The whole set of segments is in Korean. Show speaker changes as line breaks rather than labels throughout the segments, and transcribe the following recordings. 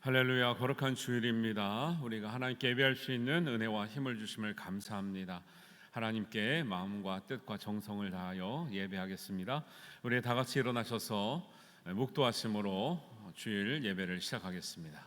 할렐루야. 거룩한 주일입니다. 우리가 하나님께 예배할 수 있는 은혜와 힘을 주심을 감사합니다. 하나님께 마음과 뜻과 정성을 다하여 예배하겠습니다. 우리 다 같이 일어나셔서 묵도하심으로 주일 예배를 시작하겠습니다.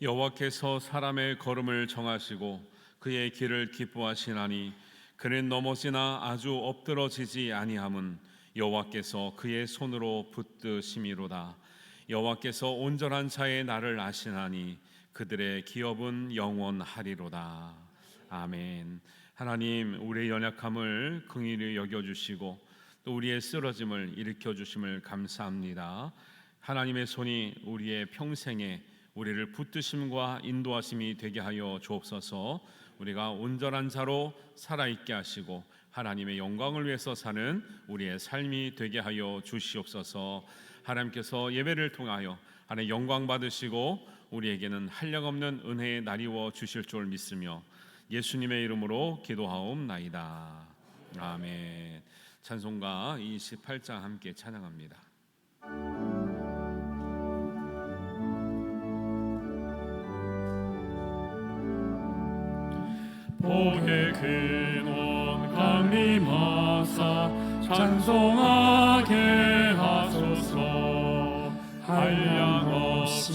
여호와께서 사람의 걸음을 정하시고 그의 길을 기뻐하시나니 그는 넘어지나 아주 엎드러지지 아니함은 여호와께서 그의 손으로 붙드심이로다. 여호와께서 온전한 자의 날을 아시나니 그들의 기업은 영원하리로다. 아멘. 하나님, 우리의 연약함을 긍휼히 여겨주시고 또 우리의 쓰러짐을 일으켜 주심을 감사합니다. 하나님의 손이 우리의 평생에 우리를 붙드심과 인도하심이 되게 하여 주옵소서. 우리가 온전한 자로 살아있게 하시고 하나님의 영광을 위해서 사는 우리의 삶이 되게 하여 주시옵소서. 하나님께서 예배를 통하여 하나님 영광 받으시고 우리에게는 한량없는 은혜의 날이워 주실 줄 믿으며 예수님의 이름으로 기도하옵나이다. 아멘. 찬송가 28장 함께 찬양합니다.
복의 근원 강림하사 찬송하게 하소서. 한량없이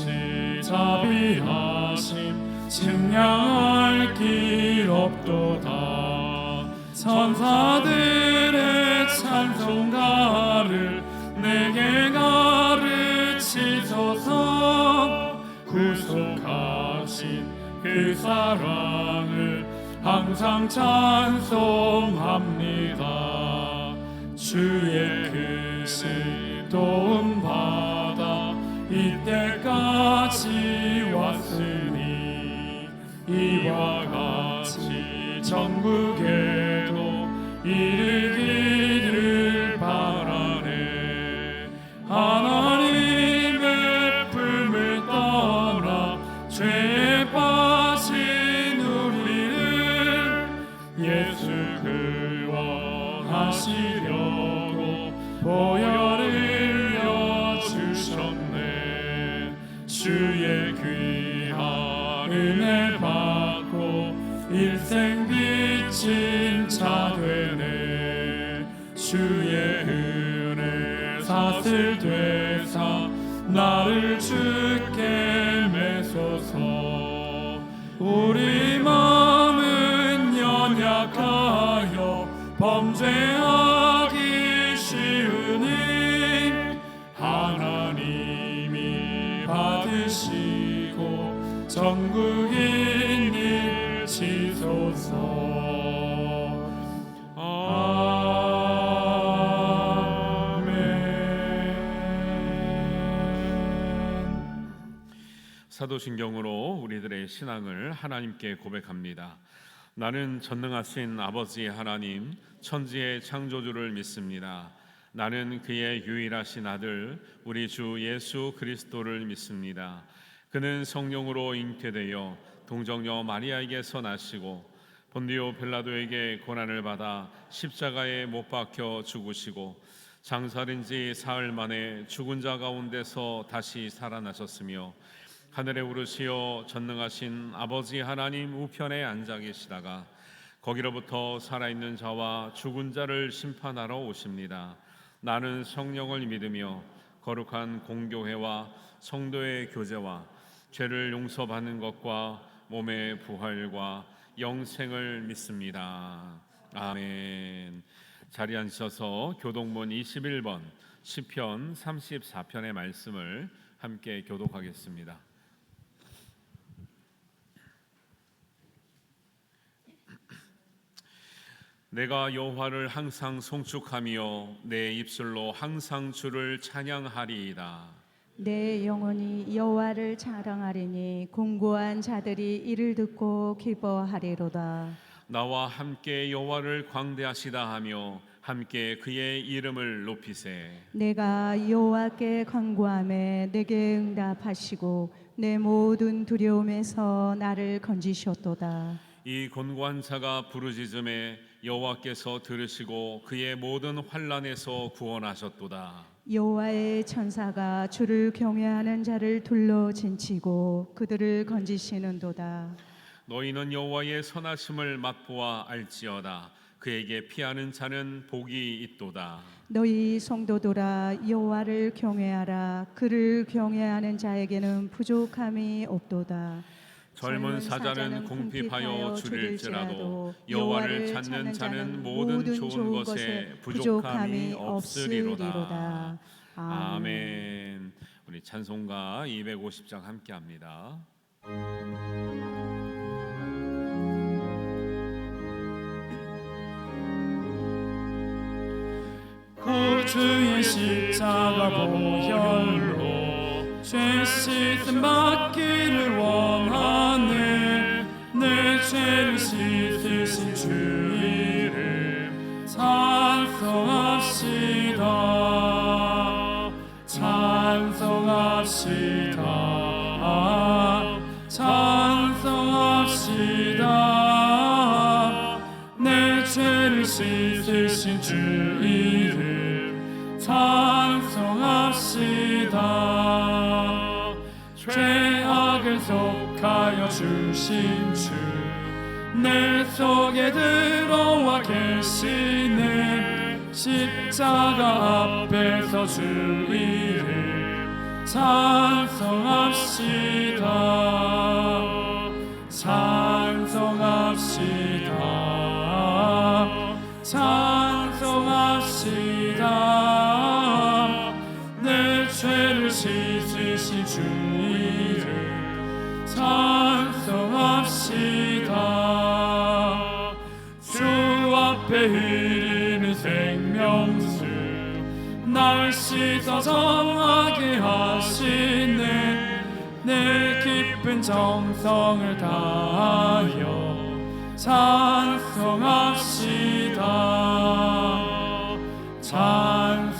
자비하심 측량할 길 없도다. 천사들의 찬송가를 내게 가르치소서. 구속하신 그 사랑을 항상 찬송합니다. 주의 크신 도움 받아 이때까지 왔으니 이와 같이 천국에도 이르기를 바라네. 하나님의 품을 떠나 죄에 빠진 예수 구원하시려고 보혈을 여주셨네. 주의 귀한 은혜 받고 일생 빚진 자 되네. 주의 은혜 사슬 되사 나를 주께 매소서. 우리 마음은 연약하여 범죄하기 쉬우니 하나님이 받으시고 전국인 일치소서. 아멘.
사도신경으로 우리들의 신앙을 하나님께 고백합니다. 나는 전능하신 아버지 하나님, 천지의 창조주를 믿습니다. 나는 그의 유일하신 아들 우리 주 예수 그리스도를 믿습니다. 그는 성령으로 잉태되어 동정녀 마리아에게서 나시고 본디오 빌라도에게 고난을 받아 십자가에 못 박혀 죽으시고 장사된 지 사흘 만에 죽은 자 가운데서 다시 살아나셨으며 하늘에 오르시어 전능하신 아버지 하나님 우편에 앉아 계시다가 거기로부터 살아있는 자와 죽은 자를 심판하러 오십니다. 나는 성령을 믿으며 거룩한 공교회와 성도의 교제와 죄를 용서받는 것과 몸의 부활과 영생을 믿습니다. 아멘. 자리에 앉으셔서 교독문 21번 시편 34편의 말씀을 함께 교독하겠습니다. 내가 여호와를 항상 송축하며 내 입술로 항상 주를 찬양하리이다.
내 영혼이 여호와를 자랑하리니 공고한 자들이 이를 듣고 기뻐하리로다.
나와 함께 여호와를 광대하시다 하며 함께 그의 이름을 높이세.
내가 여호와께 간구하매 내게 응답하시고 내 모든 두려움에서 나를 건지셨도다.
이 곤고한 자가 부르짖음에 여호와께서 들으시고 그의 모든 환난에서 구원하셨도다.
여호와의 천사가 주를 경외하는 자를 둘러 진치고 그들을 건지시는도다.
너희는 여호와의 선하심을 맛보아 알지어다. 그에게 피하는 자는 복이 있도다.
너희 성도들아 여호와를 경외하라. 그를 경외하는 자에게는 부족함이 없도다.
젊은 사자는 궁핍하여 줄일지라도 여호와를 찾는 자는 모든 좋은 것에 부족함이 없으리로다. 아멘. 우리 찬송가 250장 함께합니다.
구주의 십자가 보혈로 죄 씻음 받기를 원하네. 내 죄를 씻으신 주 이름 찬송합시다. 찬송합시다. 찬송합시다. 내 죄를 씻으신 주 이름 찬송합시다. 죄악을 속하여 주신 주 내 속에 들어와 계시네. 십자가 앞에서 주 이름 찬송합시다. 찬송합시다. 찬송합시다. 내 죄를 씻으신 주 이름 찬송합시다. 주 앞에 흐르는 생명수 날 씻어 정하게 하시네. 내 깊은 정성을 다하여 찬송합시다. 찬송합시다.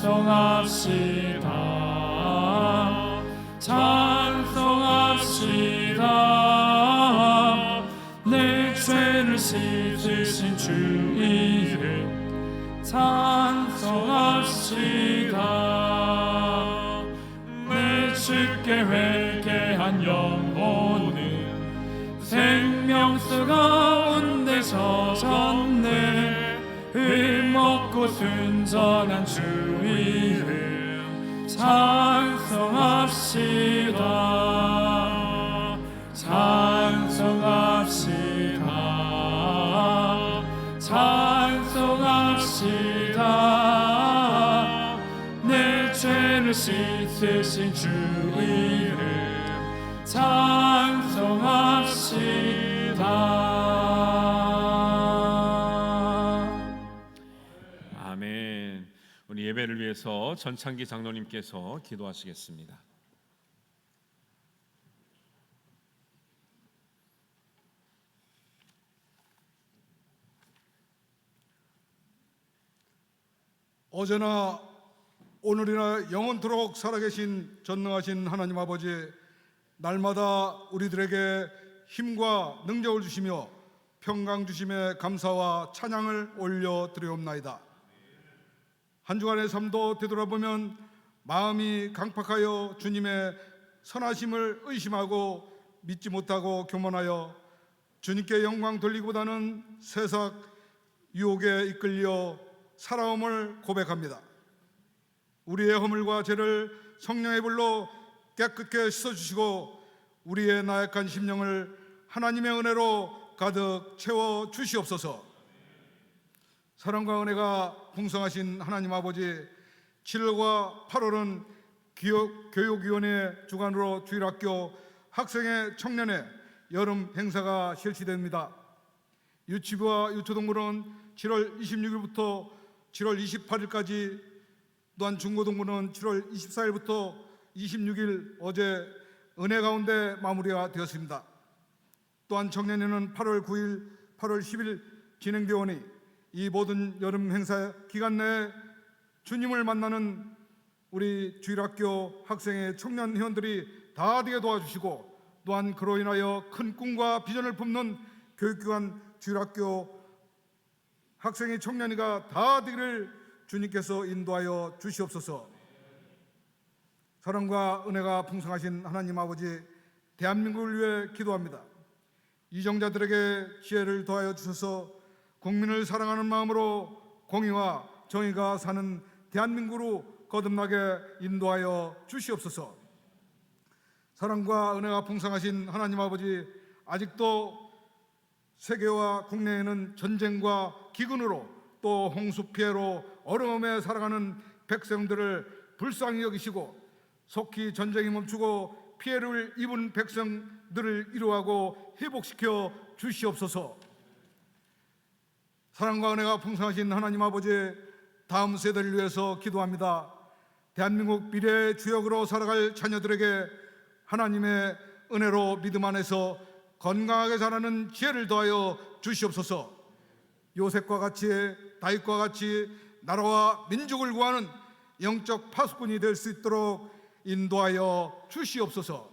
찬송합시다. 내 죄를 씻으신 주 이름 찬송합시다. 내 주께 회개한 영혼은 생명수 가운데 젖었네. 흠없고 순전한 주 이름 찬송합시다. 찬송합시다. 찬송합시다. 내 죄를 씻으신 주 이름 찬송합시다.
아멘. 우리 예배를 위해서 전창기 장로님께서 기도하시겠습니다.
어제나 오늘이나 영원토록 살아계신 전능하신 하나님 아버지, 날마다 우리들에게 힘과 능력을 주시며 평강 주심에 감사와 찬양을 올려드리옵나이다. 한 주간의 삶도 되돌아보면 마음이 강팍하여 주님의 선하심을 의심하고 믿지 못하고 교만하여 주님께 영광 돌리기보다는 세상 유혹에 이끌려 살아옴을 고백합니다. 우리의 허물과 죄를 성령의 불로 깨끗게 씻어주시고 우리의 나약한 심령을 하나님의 은혜로 가득 채워 주시옵소서. 사랑과 은혜가 풍성하신 하나님 아버지, 7월과 8월은 교육위원회 주관으로 주일학교 학생회 청년회 여름 행사가 실시됩니다. 유치부와 유초동물원 7월 26일부터 7월 28일까지, 또한 중고등부는 7월 24일부터 26일 어제 은혜 가운데 마무리가 되었습니다. 또한 청년회는 8월 9일, 8월 10일 진행되오니 이 모든 여름 행사 기간 내에 주님을 만나는 우리 주일학교 학생의 청년 회원들이 다 되게 도와주시고, 또한 그로 인하여 큰 꿈과 비전을 품는 교육기관 주일학교 학생의 청년이가 다 되기를 주님께서 인도하여 주시옵소서. 사랑과 은혜가 풍성하신 하나님 아버지, 대한민국을 위해 기도합니다. 이정자들에게 지혜를 더하여 주셔서 국민을 사랑하는 마음으로 공의와 정의가 사는 대한민국으로 거듭나게 인도하여 주시옵소서. 사랑과 은혜가 풍성하신 하나님 아버지, 아직도 세계와 국내에는 전쟁과 기근으로 또 홍수 피해로 어려움에 살아가는 백성들을 불쌍히 여기시고, 속히 전쟁이 멈추고 피해를 입은 백성들을 위로하고 회복시켜 주시옵소서. 사랑과 은혜가 풍성하신 하나님 아버지, 다음 세대를 위해서 기도합니다. 대한민국 미래의 주역으로 살아갈 자녀들에게 하나님의 은혜로 믿음 안에서 건강하게 자라는 지혜를 더하여 주시옵소서. 요셉과 같이, 다윗과 같이 나라와 민족을 구하는 영적 파수꾼이 될 수 있도록 인도하여 주시옵소서.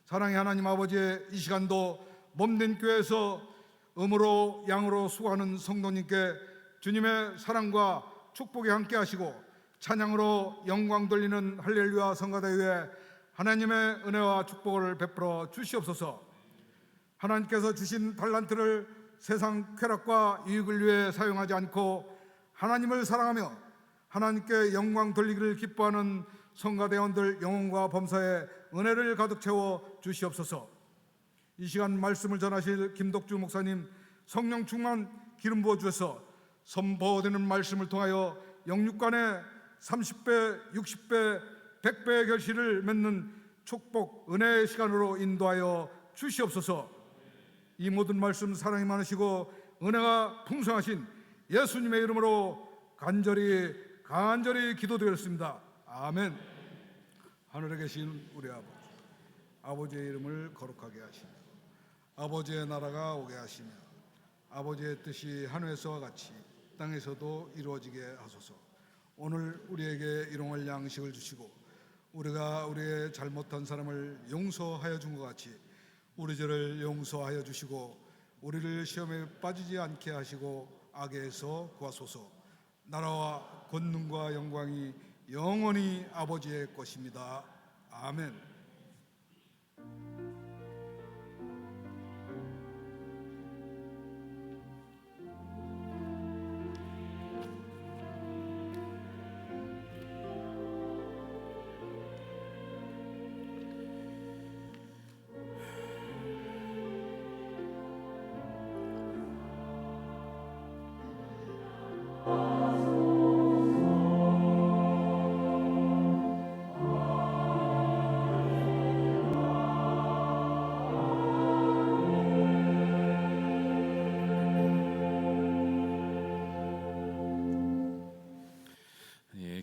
사랑의 하나님 아버지, 이 시간도 몸된 교회에서 음으로 양으로 수고하는 성도님께 주님의 사랑과 축복이 함께 하시고, 찬양으로 영광 돌리는 할렐루야 성가대회에 하나님의 은혜와 축복을 베풀어 주시옵소서. 하나님께서 주신 달란트를 세상 쾌락과 이익을 위해 사용하지 않고 하나님을 사랑하며 하나님께 영광 돌리기를 기뻐하는 성가대원들 영혼과 범사에 은혜를 가득 채워 주시옵소서. 이 시간 말씀을 전하실 김덕주 목사님 성령 충만 기름 부어 주셔서 선포되는 말씀을 통하여 영육간에 30배, 60배, 100배의 결실을 맺는 축복 은혜의 시간으로 인도하여 주시옵소서. 이 모든 말씀 사랑이 많으시고 은혜가 풍성하신 예수님의 이름으로 간절히 기도드렸습니다. 아멘. 하늘에 계신 우리 아버지, 아버지의 이름을 거룩하게 하시며 아버지의 나라가 오게 하시며 아버지의 뜻이 하늘에서와 같이 땅에서도 이루어지게 하소서. 오늘 우리에게 일용할 양식을 주시고 우리가 우리의 잘못한 사람을 용서하여 준 것 같이 우리 죄를 용서하여 주시고 우리를 시험에 빠지지 않게 하시고 악에서 구하소서. 나라와 권능과 영광이 영원히 아버지의 것입니다. 아멘.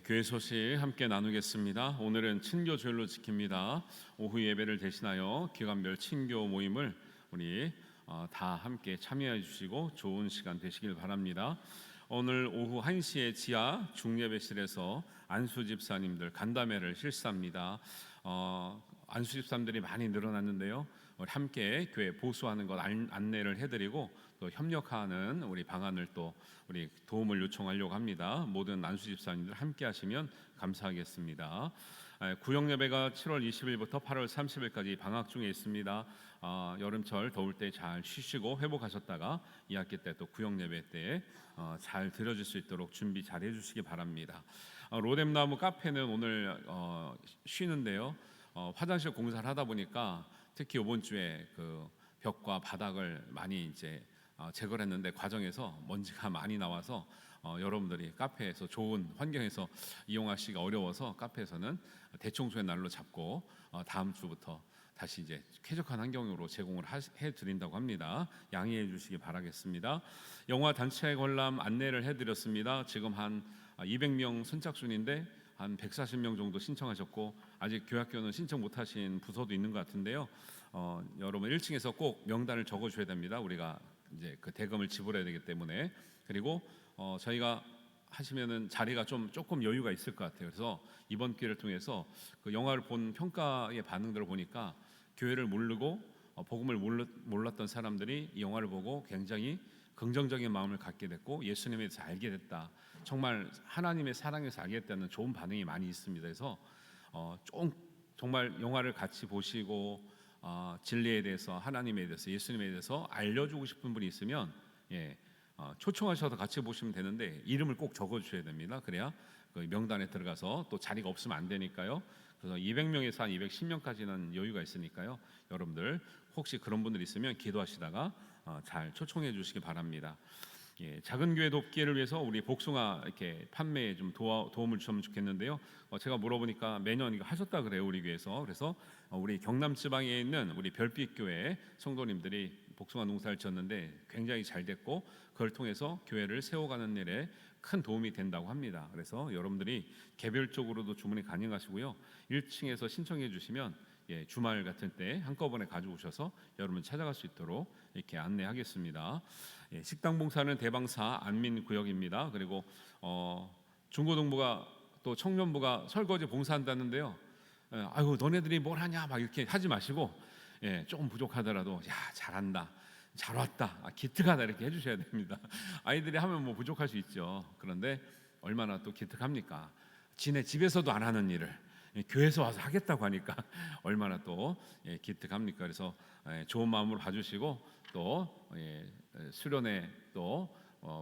교회 소식 함께 나누겠습니다. 오늘은 친교 주일로 지킵니다. 오후 예배를 대신하여 기관별 친교 모임을 우리 다 함께 참여해 주시고 좋은 시간 되시길 바랍니다. 오늘 오후 1시에 지하 중예배실에서 안수 집사님들 간담회를 실시합니다. 안수 집사님들이 많이 늘어났는데요. 우리 함께 교회 보수하는 것 안내를 해드리고 또 협력하는 우리 방안을 또 우리 도움을 요청하려고 합니다. 모든 안수 집사님들 함께 하시면 감사하겠습니다. 구역 예배가 7월 20일부터 8월 30일까지 방학 중에 있습니다. 여름철 더울 때 잘 쉬시고 회복하셨다가 2학기 때 또 구역 예배 때 잘 드려질 수 있도록 준비 잘 해주시기 바랍니다. 로뎀나무 카페는 오늘 쉬는데요. 화장실 공사를 하다 보니까 특히 이번 주에 그 벽과 바닥을 많이 이제 제거를 했는데 과정에서 먼지가 많이 나와서 여러분들이 카페에서 좋은 환경에서 이용하시기가 어려워서 카페에서는 대청소의 날로 잡고 다음 주부터 다시 이제 쾌적한 환경으로 제공을 해드린다고 합니다. 양해해 주시기 바라겠습니다. 영화 단체 관람 안내를 해드렸습니다. 지금 한 200명 선착순인데 한 140명 정도 신청하셨고 아직 교학교는 신청 못하신 부서도 있는 것 같은데요. 여러분 1층에서 꼭 명단을 적어주셔야 됩니다. 우리가 이제 그 대금을 지불해야 되기 때문에. 그리고 저희가 하시면은 자리가 조금 여유가 있을 것 같아요. 그래서 이번 기회를 통해서 그 영화를 본 평가의 반응들을 보니까 교회를 모르고 복음을 몰랐던 사람들이 이 영화를 보고 굉장히 긍정적인 마음을 갖게 됐고 예수님에 대해서 알게 됐다. 정말 하나님의 사랑에서 알게 됐다는 좋은 반응이 많이 있습니다. 그래서 정말 영화를 같이 보시고 진리에 대해서 하나님에 대해서 예수님에 대해서 알려주고 싶은 분이 있으면 초청하셔서 같이 보시면 되는데 이름을 꼭 적어주셔야 됩니다. 그래야 그 명단에 들어가서 또 자리가 없으면 안 되니까요. 그래서 200명에서 한 210명까지는 여유가 있으니까요. 여러분들 혹시 그런 분들 있으면 기도하시다가 잘 초청해 주시기 바랍니다. 작은 교회 돕기를 위해서 우리 복숭아 이렇게 판매에 좀 도움을 주시면 좋겠는데요. 제가 물어보니까 매년 이거 하셨다 그래요, 우리 교회에서. 그래서 우리 경남 지방에 있는 우리 별빛 교회 성도님들이 복숭아 농사를 지었는데 굉장히 잘 됐고 그걸 통해서 교회를 세워가는 일에 큰 도움이 된다고 합니다. 그래서 여러분들이 개별적으로도 주문이 가능하시고요. 1층에서 신청해 주시면 주말 같은 때 한꺼번에 가져오셔서 여러분 찾아갈 수 있도록 이렇게 안내하겠습니다. 식당 봉사는 대방사 안민구역입니다. 그리고 중고등부가 또 청년부가 설거지 봉사한다는데요. 아이고 너네들이 뭘 하냐 막 이렇게 하지 마시고 조금 부족하더라도 야 잘한다, 잘 왔다, 기특하다 이렇게 해주셔야 됩니다. 아이들이 하면 뭐 부족할 수 있죠. 그런데 얼마나 또 기특합니까? 지네 집에서도 안 하는 일을 교회에서 와서 하겠다고 하니까 얼마나 또 기특합니까? 그래서 좋은 마음으로 봐주시고 또 수련회 또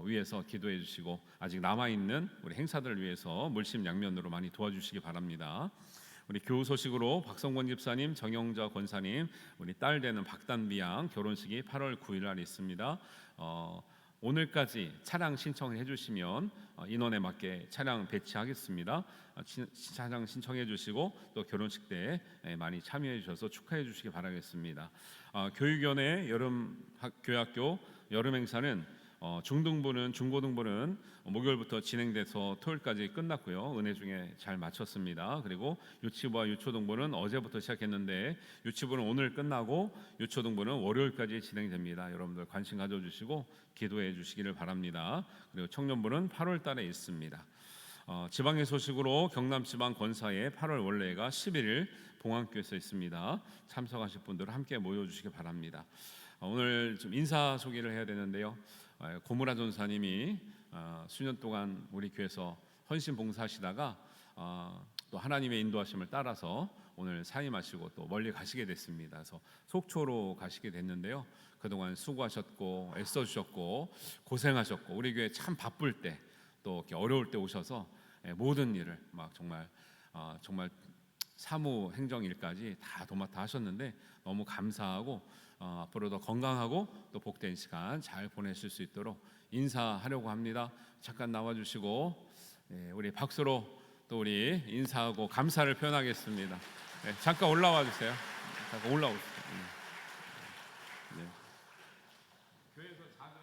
위해서 기도해 주시고 아직 남아 있는 우리 행사들을 위해서 물심양면으로 많이 도와주시기 바랍니다. 우리 교우 소식으로 박성권 집사님, 정영자 권사님, 우리 딸 되는 박단비 양 결혼식이 8월 9일 날 있습니다. 오늘까지 차량 신청을 해주시면 인원에 맞게 차량 배치하겠습니다. 차량 신청해 주시고 또 결혼식 때 많이 참여해 주셔서 축하해 주시기 바라겠습니다. 교육위원회 교회학교 여름 행사는 중고등부는 목요일부터 진행돼서 토요일까지 끝났고요. 은혜 중에 잘 마쳤습니다. 그리고 유치부와 유초등부는 어제부터 시작했는데 유치부는 오늘 끝나고 유초등부는 월요일까지 진행됩니다. 여러분들 관심 가져주시고 기도해 주시기를 바랍니다. 그리고 청년부는 8월 달에 있습니다. 지방의 소식으로 경남지방권사의 8월 원래가 11일 봉안교에서 있습니다. 참석하실 분들 함께 모여주시기 바랍니다. 오늘 좀 인사 소개를 해야 되는데요. 고무라 전사님이 수년 동안 우리 교회에서 헌신 봉사하시다가 또 하나님의 인도하심을 따라서 오늘 사임하시고 또 멀리 가시게 됐습니다. 그래서 속초로 가시게 됐는데요. 그동안 수고하셨고 애써주셨고 고생하셨고 우리 교회 참 바쁠 때 또 이렇게 어려울 때 오셔서 모든 일을 막 정말 사무 행정 일까지 다 도맡아 하셨는데 너무 감사하고 앞으로도 건강하고 또 복된 시간 잘 보내실 수 있도록 인사하려고 합니다. 잠깐 나와주시고 우리 박수로 또 우리 인사하고 감사를 표현하겠습니다. 잠깐 올라와 주세요. 잠깐 올라오세요. 교회에서 작은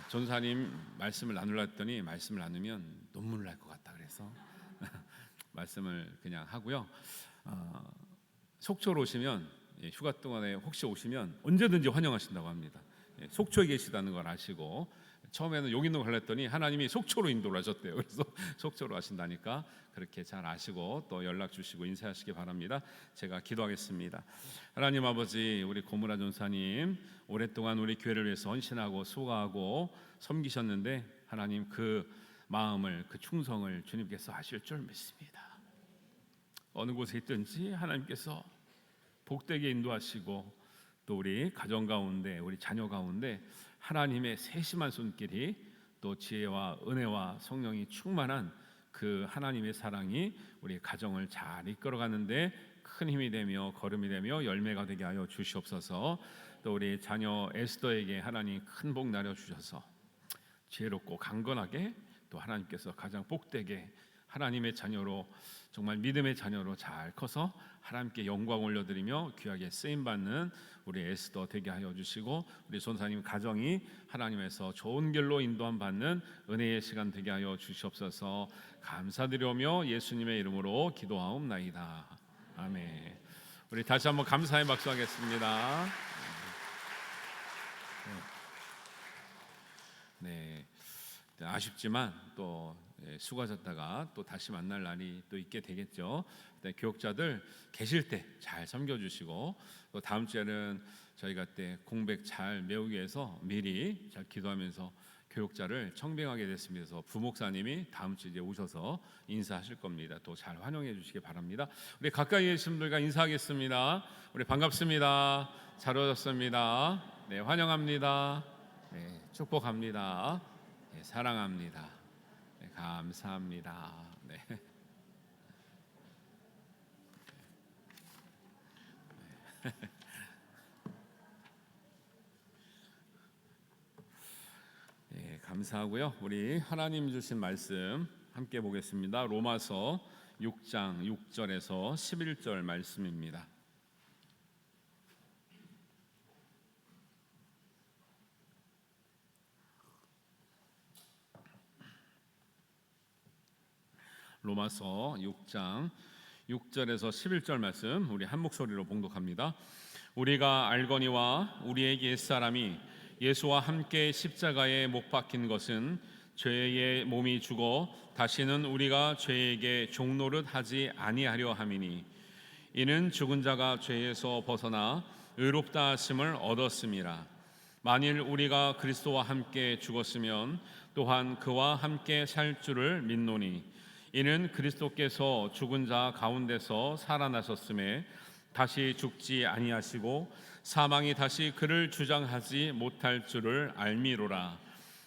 전사님 말씀을 나누려 했더니 말씀을 나누면 눈물 날 것 같다 그래서 말씀을 그냥 하고요. 속초로 오시면 휴가 동안에 혹시 오시면 언제든지 환영하신다고 합니다. 속초에 계시다는 걸 아시고 처음에는 용인으로 가려 했더니 하나님이 속초로 인도를 하셨대요. 그래서 속초로 하신다니까 그렇게 잘 아시고 또 연락 주시고 인사하시기 바랍니다. 제가 기도하겠습니다. 하나님 아버지, 우리 고무라 전사님 오랫동안 우리 교회를 위해서 헌신하고 수고하고 섬기셨는데 하나님 그 마음을 그 충성을 주님께서 하실 줄 믿습니다. 어느 곳에 있든지 하나님께서 복되게 인도하시고 또 우리 가정 가운데 우리 자녀 가운데 하나님의 세심한 손길이 또 지혜와 은혜와 성령이 충만한 그 하나님의 사랑이 우리 가정을 잘 이끌어가는데 큰 힘이 되며 걸음이 되며 열매가 되게 하여 주시옵소서. 또 우리 자녀 에스더에게 하나님 큰 복 나려 주셔서 지혜롭고 강건하게 또 하나님께서 가장 복되게 하나님의 자녀로 정말 믿음의 자녀로 잘 커서 하나님께 영광 올려드리며 귀하게 쓰임받는 우리 에스더 되게 하여 주시고 우리 손사님 가정이 하나님에서 좋은 길로 인도함 받는 은혜의 시간 되게 하여 주시옵소서. 감사드리오며 예수님의 이름으로 기도하옵나이다. 아멘. 우리 다시 한번 감사의 박수하겠습니다. 네, 아쉽지만 또 수고하셨다가 또 다시 만날 날이 또 있게 되겠죠. 교육자들 계실 때 잘 섬겨주시고 또 다음 주에는 저희가 때 공백 잘 메우기 위해서 미리 잘 기도하면서 교육자를 청빙하게 됐습니다. 그래서 부목사님이 다음 주에 오셔서 인사하실 겁니다. 또 잘 환영해 주시기 바랍니다. 우리 가까이 계신 분들과 인사하겠습니다. 우리 반갑습니다. 잘 오셨습니다. 네, 환영합니다. 네, 축복합니다. 네, 사랑합니다. 네, 감사합니다. 네. 네, 감사하고요. 우리 하나님 주신 말씀 함께 보겠습니다. 로마서 6장 6절에서 11절 말씀입니다. 로마서 6장 6절에서 11절 말씀 우리 한 목소리로 봉독합니다. 우리가 알거니와 우리에게 옛사람이 예수와 함께 십자가에 못 박힌 것은 죄의 몸이 죽어 다시는 우리가 죄에게 종노릇 하지 아니하려 함이니 이는 죽은 자가 죄에서 벗어나 의롭다 하심을 얻었음이라. 만일 우리가 그리스도와 함께 죽었으면 또한 그와 함께 살 줄을 믿노니 이는 그리스도께서 죽은 자 가운데서 살아나셨음에 다시 죽지 아니하시고 사망이 다시 그를 주장하지 못할 줄을 알미로라.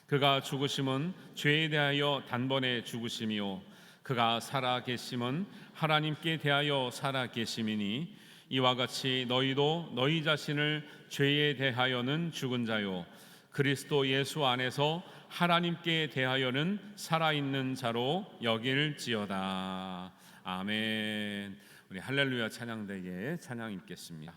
그가 죽으심은 죄에 대하여 단번에 죽으심이요 그가 살아 계심은 하나님께 대하여 살아 계심이니 이와 같이 너희도 너희 자신을 죄에 대하여는 죽은 자요 그리스도 예수 안에서 하나님께 대하여는 살아있는 자로 여길지어다. 아멘. 우리 할렐루야 찬양대에 찬양 읽겠습니다.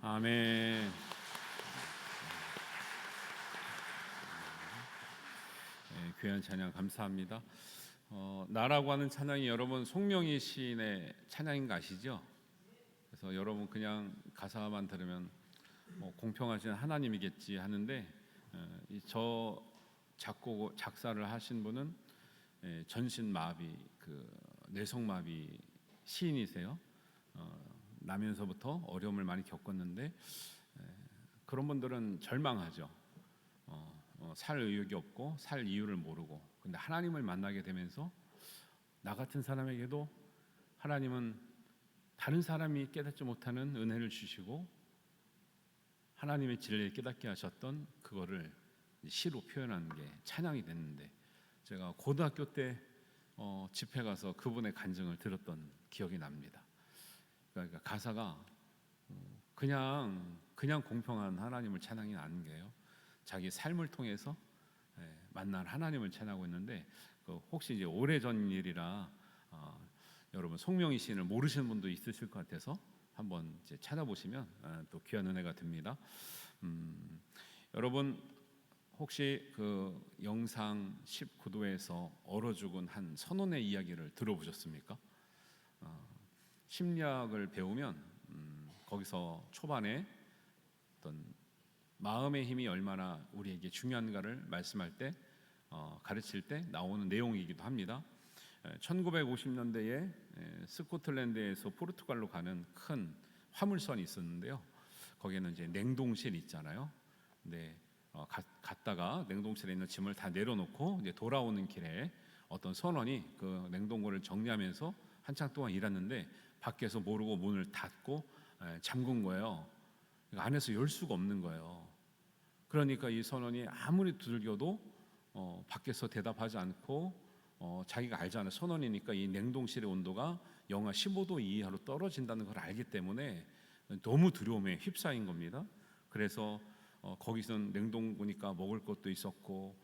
아멘. 네, 귀한 찬양 감사합니다. 나라고 하는 찬양이 여러분 송명희 시인의 찬양인 거 아시죠? 그래서 여러분 그냥 가사만 들으면 공평하신 하나님이겠지 하는데 저 작곡 작사를 하신 분은 전신마비 뇌성마비 시인이세요. 나면서부터 어려움을 많이 겪었는데 그런 분들은 절망하죠. 살 의욕이 없고 살 이유를 모르고, 근데 하나님을 만나게 되면서 나 같은 사람에게도 하나님은 다른 사람이 깨닫지 못하는 은혜를 주시고 하나님의 진리를 깨닫게 하셨던 그거를 시로 표현하는 게 찬양이 됐는데, 제가 고등학교 때 집회 가서 그분의 간증을 들었던 기억이 납니다. 그러니까 가사가 그냥 공평한 하나님을 찬양이 아닌 게요, 자기 삶을 통해서 만난 하나님을 찬양하고 있는데, 혹시 이제 오래전 일이라 여러분 송명희 시인을 모르시는 분도 있으실 것 같아서 한번 이제 찾아보시면 또 귀한 은혜가 됩니다. 여러분 혹시 그 영상 19도에서 얼어 죽은 한 선원의 이야기를 들어보셨습니까? 심리학을 배우면 거기서 초반에 어떤 마음의 힘이 얼마나 우리에게 중요한가를 말씀할 때 가르칠 때 나오는 내용이기도 합니다. 1950년대에 스코틀랜드에서 포르투갈로 가는 큰 화물선이 있었는데요. 거기에는 이제 냉동실 있잖아요. 근데 갔다가 냉동실에 있는 짐을 다 내려놓고 이제 돌아오는 길에 어떤 선원이 그 냉동고를 정리하면서 한참 동안 일했는데 밖에서 모르고 문을 닫고 잠근 거예요. 안에서 열 수가 없는 거예요. 그러니까 이 선원이 아무리 두들겨도 밖에서 대답하지 않고 자기가 알잖아요. 선원이니까 이 냉동실의 온도가 영하 15도 이하로 떨어진다는 걸 알기 때문에 너무 두려움에 휩싸인 겁니다. 그래서 거기서는 냉동고니까 먹을 것도 있었고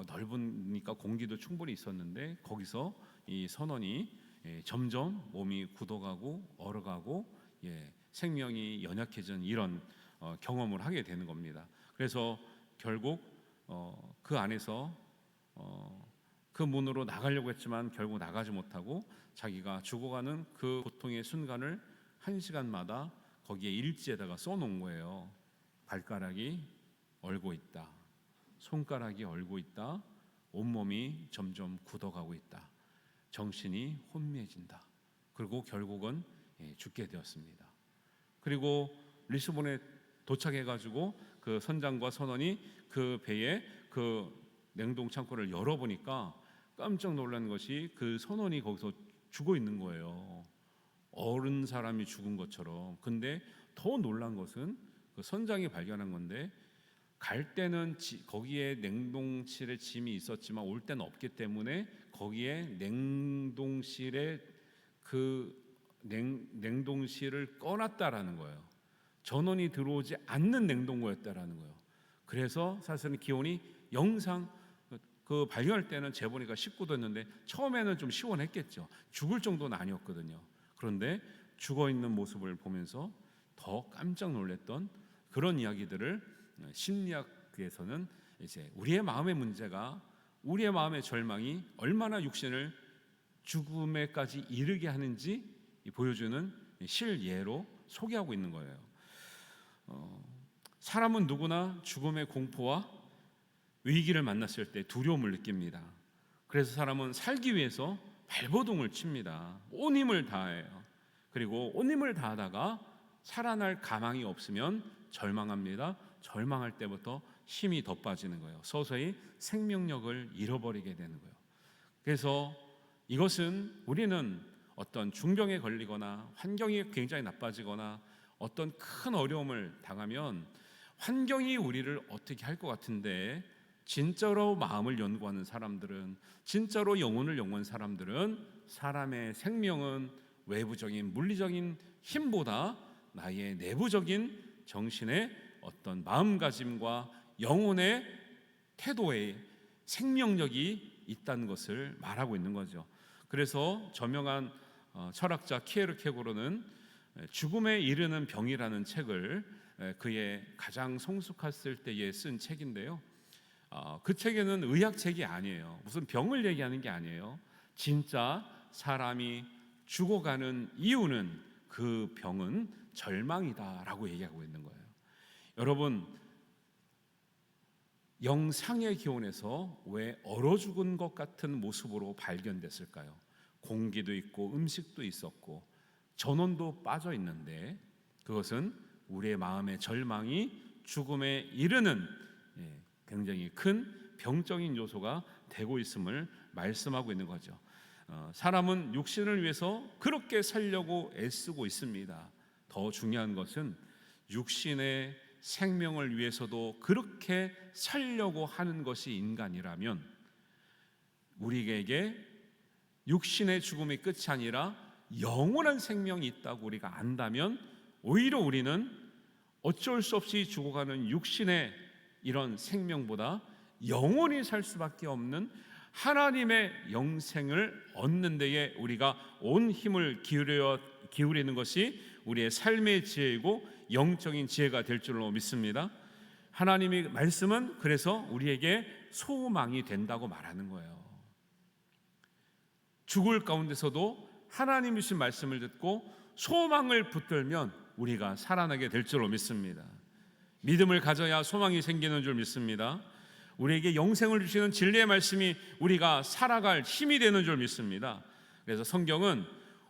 넓으니까 공기도 충분히 있었는데 거기서 이 선원이 점점 몸이 굳어가고 얼어가고 생명이 연약해진 이런 경험을 하게 되는 겁니다. 그래서 결국 그 안에서 그 문으로 나가려고 했지만 결국 나가지 못하고 자기가 죽어가는 그 고통의 순간을 1시간마다 거기에 일지에다가 써놓은 거예요. 발가락이 얼고 있다, 손가락이 얼고 있다, 온몸이 점점 굳어가고 있다, 정신이 혼미해진다, 그리고 결국은 죽게 되었습니다. 그리고 리스본에 도착해가지고 그 선장과 선원이 그 배에 그 냉동 창고를 열어보니까 깜짝 놀란 것이 그 선원이 거기서 죽어 있는 거예요. 어른 사람이 죽은 것처럼. 근데 더 놀란 것은 그 선장이 발견한 건데, 갈 때는 거기에 냉동실에 짐이 있었지만 올 때는 없기 때문에 거기에 냉동실에 그 냉동실을 꺼놨다라는 거예요. 전원이 들어오지 않는 냉동고였다라는 거예요. 그래서 사실은 기온이 영상, 그 발견할 때는 재보니까 19도였는데 처음에는 좀 시원했겠죠. 죽을 정도는 아니었거든요. 그런데 죽어 있는 모습을 보면서 더 깜짝 놀랐던 그런 이야기들을 심리학에서는 이제 우리의 마음의 문제가, 우리의 마음의 절망이 얼마나 육신을 죽음에까지 이르게 하는지 보여주는 실예로 소개하고 있는 거예요. 사람은 누구나 죽음의 공포와 위기를 만났을 때 두려움을 느낍니다. 그래서 사람은 살기 위해서 발버둥을 칩니다. 온 힘을 다해요. 그리고 온 힘을 다하다가 살아날 가망이 없으면 절망합니다. 절망할 때부터 힘이 더 빠지는 거예요. 서서히 생명력을 잃어버리게 되는 거예요. 그래서 이것은 우리는 어떤 중병에 걸리거나 환경이 굉장히 나빠지거나 어떤 큰 어려움을 당하면 환경이 우리를 어떻게 할 것 같은데, 진짜로 마음을 연구하는 사람들은, 진짜로 영혼을 연구하는 사람들은 사람의 생명은 외부적인 물리적인 힘보다 나의 내부적인 정신의 어떤 마음가짐과 영혼의 태도에 생명력이 있다는 것을 말하고 있는 거죠. 그래서 저명한 철학자 키에르케고르는 죽음에 이르는 병이라는 책을 그의 가장 성숙했을 때에 쓴 책인데요. 그 책에는 의학책이 아니에요. 무슨 병을 얘기하는 게 아니에요. 진짜 사람이 죽어가는 이유는 그 병은 절망이다라고 얘기하고 있는 거예요. 여러분, 영상의 기원에서 왜 얼어 죽은 것 같은 모습으로 발견됐을까요? 공기도 있고 음식도 있었고 전원도 빠져 있는데 그것은 우리의 마음의 절망이 죽음에 이르는 굉장히 큰 병적인 요소가 되고 있음을 말씀하고 있는 거죠. 사람은 육신을 위해서 그렇게 살려고 애쓰고 있습니다. 더 중요한 것은 육신의 생명을 위해서도 그렇게 살려고 하는 것이 인간이라면 우리에게 육신의 죽음이 끝이 아니라 영원한 생명이 있다고 우리가 안다면 오히려 우리는 어쩔 수 없이 죽어가는 육신의 이런 생명보다 영원히 살 수밖에 없는 하나님의 영생을 얻는 데에 우리가 온 힘을 기울이는 것이 우리의 삶의 지혜이고 영적인 지혜가 될 줄로 믿습니다. 하나님의 말씀은 그래서 우리에게 소망이 된다고 말하는 거예요. 죽을 가운데서도 하나님이 주신 말씀을 듣고 소망을 붙들면 우리가 살아나게 될 줄로 믿습니다. 믿음을 가져야 소망이 생기는 줄 믿습니다. 우리에게 영생을 주시는 진리의 말씀이 우리가 살아갈 힘이 되는 줄 믿습니다. 그래서 성경은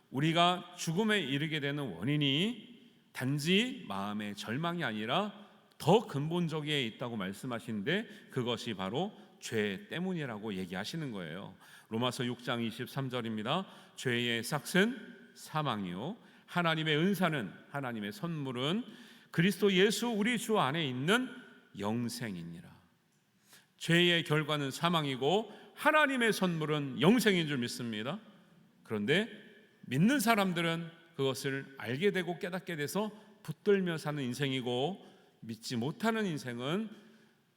우리가 죽음에 이르게 되는 원인이 단지 마음의 절망이 아니라 더 근본적에 있다고 말씀하시는데 그것이 바로 죄 때문이라고 얘기하시는 거예요. 로마서 6장 23절입니다. 죄의 삭은 사망이요 하나님의 은사는 하나님의 선물은 그리스도 예수 우리 주 안에 있는 영생이니라. 죄의 결과는 사망이고 하나님의 선물은 영생인 줄 믿습니다. 그런데 믿는 사람들은 그것을 알게 되고 깨닫게 돼서 붙들며 사는 인생이고 믿지 못하는 인생은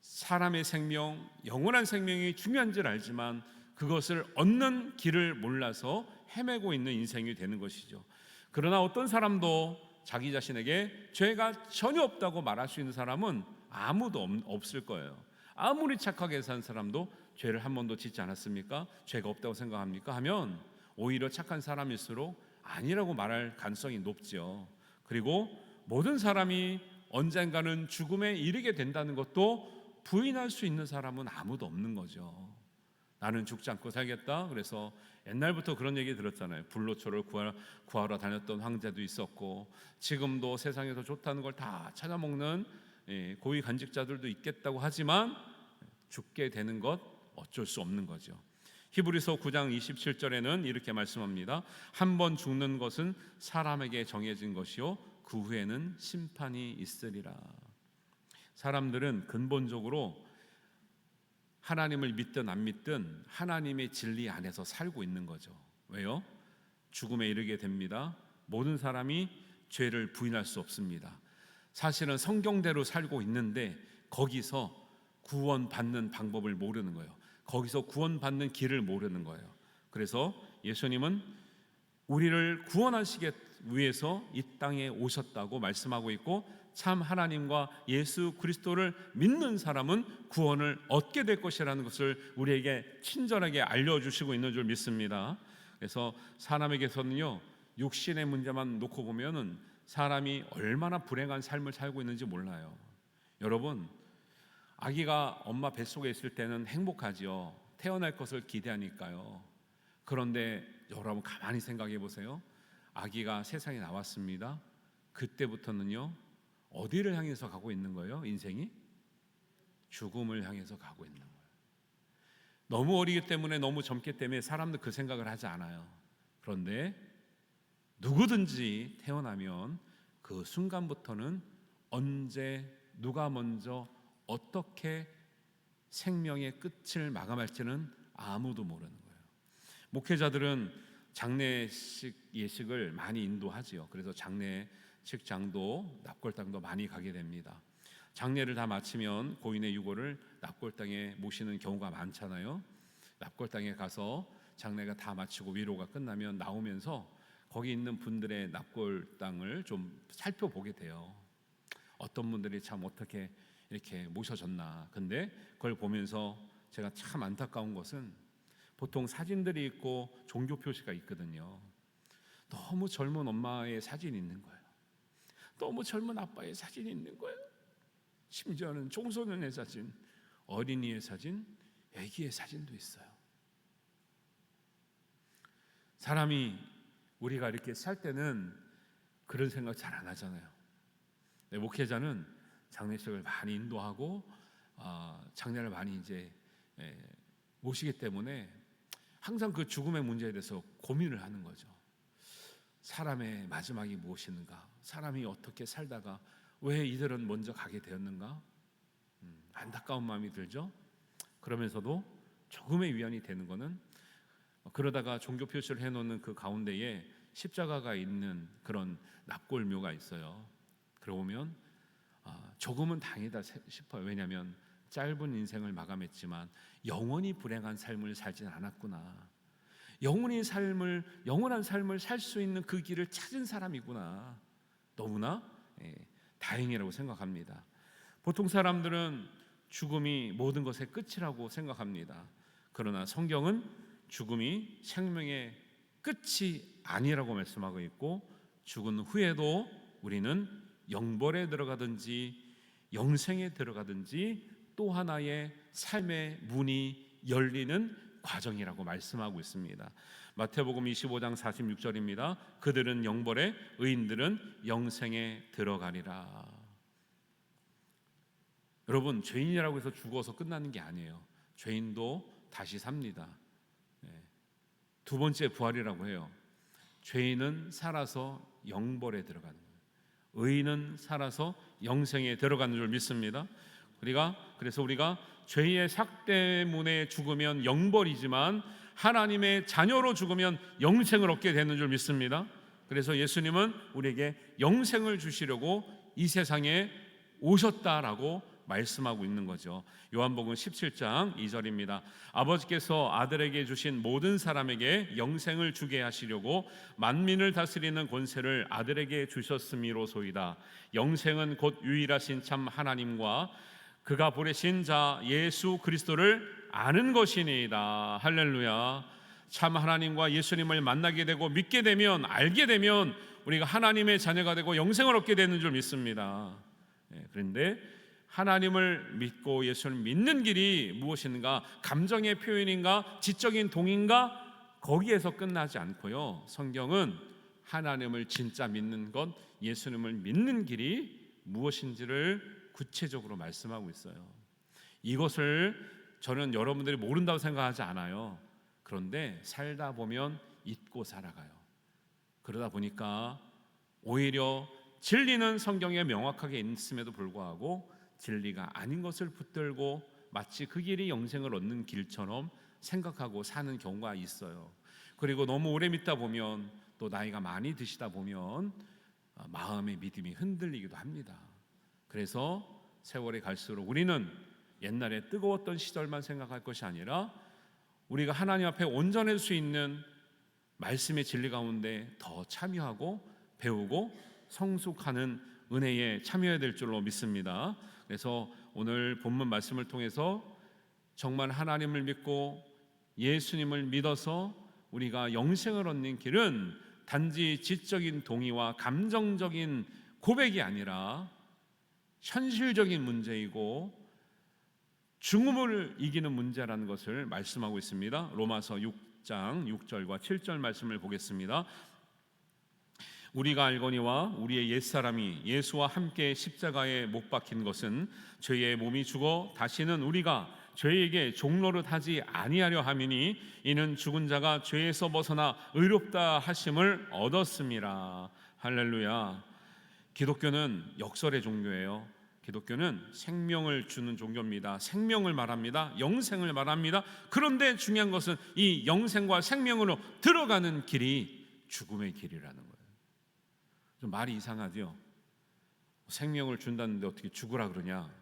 사람의 생명, 영원한 생명이 중요한 줄 알지만 그것을 얻는 길을 몰라서 헤매고 있는 인생이 되는 것이죠. 그러나 어떤 사람도 자기 자신에게 죄가 전혀 없다고 말할 수 있는 사람은 아무도 없을 거예요. 아무리 착하게 산 사람도 죄를 한 번도 짓지 않았습니까? 죄가 없다고 생각합니까? 하면 오히려 착한 사람일수록 아니라고 말할 가능성이 높죠. 그리고 모든 사람이 언젠가는 죽음에 이르게 된다는 것도 부인할 수 있는 사람은 아무도 없는 거죠. 나는 죽지 않고 살겠다. 그래서 옛날부터 그런 얘기 들었잖아요. 불로초를 구하러 다녔던 황제도 있었고 지금도 세상에서 좋다는 걸 다 찾아먹는 고위 간직자들도 있겠다고 하지만 죽게 되는 것 어쩔 수 없는 거죠. 히브리서 9장 27절에는 이렇게 말씀합니다. 한 번 죽는 것은 사람에게 정해진 것이요 그 후에는 심판이 있으리라. 사람들은 근본적으로 하나님을 믿든 안 믿든 하나님의 진리 안에서 살고 있는 거죠. 왜요? 죽음에 이르게 됩니다. 모든 사람이 죄를 부인할 수 없습니다. 사실은 성경대로 살고 있는데 거기서 구원받는 방법을 모르는 거예요. 거기서 구원받는 길을 모르는 거예요. 그래서 예수님은 우리를 구원하시기 위해서 이 땅에 오셨다고 말씀하고 있고 참 하나님과 예수 그리스도를 믿는 사람은 구원을 얻게 될 것이라는 것을 우리에게 친절하게 알려주시고 있는 줄 믿습니다. 그래서 사람에게서는요 육신의 문제만 놓고 보면은 사람이 얼마나 불행한 삶을 살고 있는지 몰라요. 여러분, 아기가 엄마 뱃속에 있을 때는 행복하지요. 태어날 것을 기대하니까요. 그런데 여러분 가만히 생각해 보세요. 아기가 세상에 나왔습니다. 그때부터는요 어디를 향해서 가고 있는 거예요? 인생이 죽음을 향해서 가고 있는 거예요. 너무 어리기 때문에, 너무 젊기 때문에 사람들 그 생각을 하지 않아요. 그런데 누구든지 태어나면 그 순간부터는 언제 누가 먼저 어떻게 생명의 끝을 마감할지는 아무도 모르는 거예요. 목회자들은 장례식 예식을 많이 인도하지요. 그래서 장례식장도 납골당도 많이 가게 됩니다. 장례를 다 마치면 고인의 유골을 납골당에 모시는 경우가 많잖아요. 납골당에 가서 장례가 다 마치고 위로가 끝나면 나오면서 거기 있는 분들의 납골 땅을 좀 살펴보게 돼요. 어떤 분들이 참 어떻게 이렇게 모셔졌나. 근데 그걸 보면서 제가 참 안타까운 것은 보통 사진들이 있고 종교 표시가 있거든요. 너무 젊은 엄마의 사진이 있는 거예요. 너무 젊은 아빠의 사진이 있는 거예요. 심지어는 청소년의 사진, 어린이의 사진, 아기의 사진도 있어요. 사람이 우리가 이렇게 살 때는 그런 생각 잘 안 하잖아요. 목회자는 장례식을 많이 인도하고 장례를 많이 이제 모시기 때문에 항상 그 죽음의 문제에 대해서 고민을 하는 거죠. 사람의 마지막이 무엇인가? 사람이 어떻게 살다가 왜 이들은 먼저 가게 되었는가? 안타까운 마음이 들죠. 그러면서도 조금의 위안이 되는 것은 그러다가 종교 표시를 해놓는 그 가운데에 십자가가 있는 그런 납골묘가 있어요. 그러면 조금은 다행이다 싶어요. 왜냐하면 짧은 인생을 마감했지만 영원히 불행한 삶을 살진 않았구나. 영원한 삶을 살 수 있는 그 길을 찾은 사람이구나. 너무나 다행이라고 생각합니다. 보통 사람들은 죽음이 모든 것의 끝이라고 생각합니다. 그러나 성경은 죽음이 생명의 끝이 아니라고 말씀하고 있고, 죽은 후에도 우리는 영벌에 들어가든지 영생에 들어가든지 또 하나의 삶의 문이 열리는 과정이라고 말씀하고 있습니다. 마태복음 25장 46절입니다. 그들은 영벌에, 의인들은 영생에 들어가리라. 여러분, 죄인이라고 해서 죽어서 끝나는 게 아니에요. 죄인도 다시 삽니다. 두 번째 부활이라고 해요. 죄인은 살아서 영벌에 들어가는 거예요. 의인은 살아서 영생에 들어가는 줄 믿습니다. 그래서 우리가 죄의 삭 때문에 죽으면 영벌이지만 하나님의 자녀로 죽으면 영생을 얻게 되는 줄 믿습니다. 그래서 예수님은 우리에게 영생을 주시려고 이 세상에 오셨다라고 말씀하고 있는 거죠. 요한복음 17장 2절입니다. 아버지께서 아들에게 주신 모든 사람에게 영생을 주게 하시려고 만민을 다스리는 권세를 아들에게 주셨음이로소이다. 영생은 곧 유일하신 참 하나님과 그가 보내신 자 예수 그리스도를 아는 것이니이다. 할렐루야. 참 하나님과 예수님을 만나게 되고 믿게 되면, 알게 되면 우리가 하나님의 자녀가 되고 영생을 얻게 되는 줄 믿습니다. 그런데 하나님을 믿고 예수를 믿는 길이 무엇인가? 감정의 표현인가? 지적인 동의인가? 거기에서 끝나지 않고요, 성경은 하나님을 진짜 믿는 것, 예수님을 믿는 길이 무엇인지를 구체적으로 말씀하고 있어요. 이것을 저는 여러분들이 모른다고 생각하지 않아요. 그런데 살다 보면 잊고 살아가요. 그러다 보니까 오히려 진리는 성경에 명확하게 있음에도 불구하고 진리가 아닌 것을 붙들고 마치 그 길이 영생을 얻는 길처럼 생각하고 사는 경우가 있어요. 그리고 너무 오래 믿다 보면, 또 나이가 많이 드시다 보면 마음의 믿음이 흔들리기도 합니다. 그래서 세월이 갈수록 우리는 옛날에 뜨거웠던 시절만 생각할 것이 아니라 우리가 하나님 앞에 온전할 수 있는 말씀의 진리 가운데 더 참여하고 배우고 성숙하는 은혜에 참여해야 될 줄로 믿습니다. 그래서 오늘 본문 말씀을 통해서 정말 하나님을 믿고 예수님을 믿어서 우리가 영생을 얻는 길은 단지 지적인 동의와 감정적인 고백이 아니라 현실적인 문제이고 죽음을 이기는 문제라는 것을 말씀하고 있습니다. 로마서 6장 6절과 7절 말씀을 보겠습니다. 우리가 알거니와 우리의 옛사람이 예수와 함께 십자가에 못 박힌 것은 죄의 몸이 죽어 다시는 우리가 죄에게 종노릇 하지 아니하려 함이니 이는 죽은 자가 죄에서 벗어나 의롭다 하심을 얻었음이라. 할렐루야. 기독교는 역설의 종교예요. 기독교는 생명을 주는 종교입니다. 생명을 말합니다. 영생을 말합니다. 그런데 중요한 것은 이 영생과 생명으로 들어가는 길이 죽음의 길이라는 거예요. 좀 말이 이상하죠? 생명을 준다는데 어떻게 죽으라 그러냐?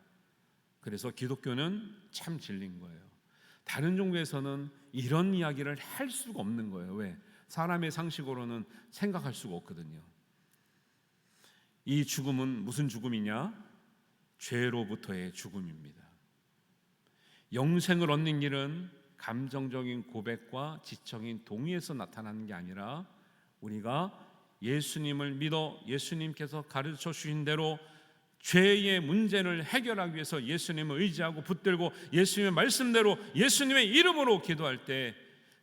그래서 기독교는 참 진리인 거예요. 다른 종교에서는 이런 이야기를 할 수가 없는 거예요. 왜? 사람의 상식으로는 생각할 수가 없거든요. 이 죽음은 무슨 죽음이냐? 죄로부터의 죽음입니다. 영생을 얻는 길은 감정적인 고백과 지적인 동의에서 나타나는 게 아니라 우리가 예수님을 믿어 예수님께서 가르쳐 주신 대로 죄의 문제를 해결하기 위해서 예수님을 의지하고 붙들고 예수님의 말씀대로 예수님의 이름으로 기도할 때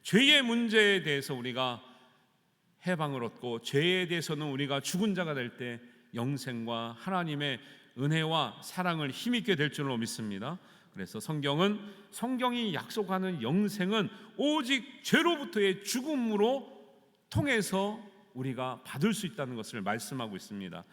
죄의 문제에 대해서 우리가 해방을 얻고 죄에 대해서는 우리가 죽은 자가 될 때 영생과 하나님의 은혜와 사랑을 힘있게 될 줄로 믿습니다. 그래서 성경이 약속하는 영생은 오직 죄로부터의 죽음으로 통해서 우리가 받을 수 있다는 것을 말씀하고 있습니다.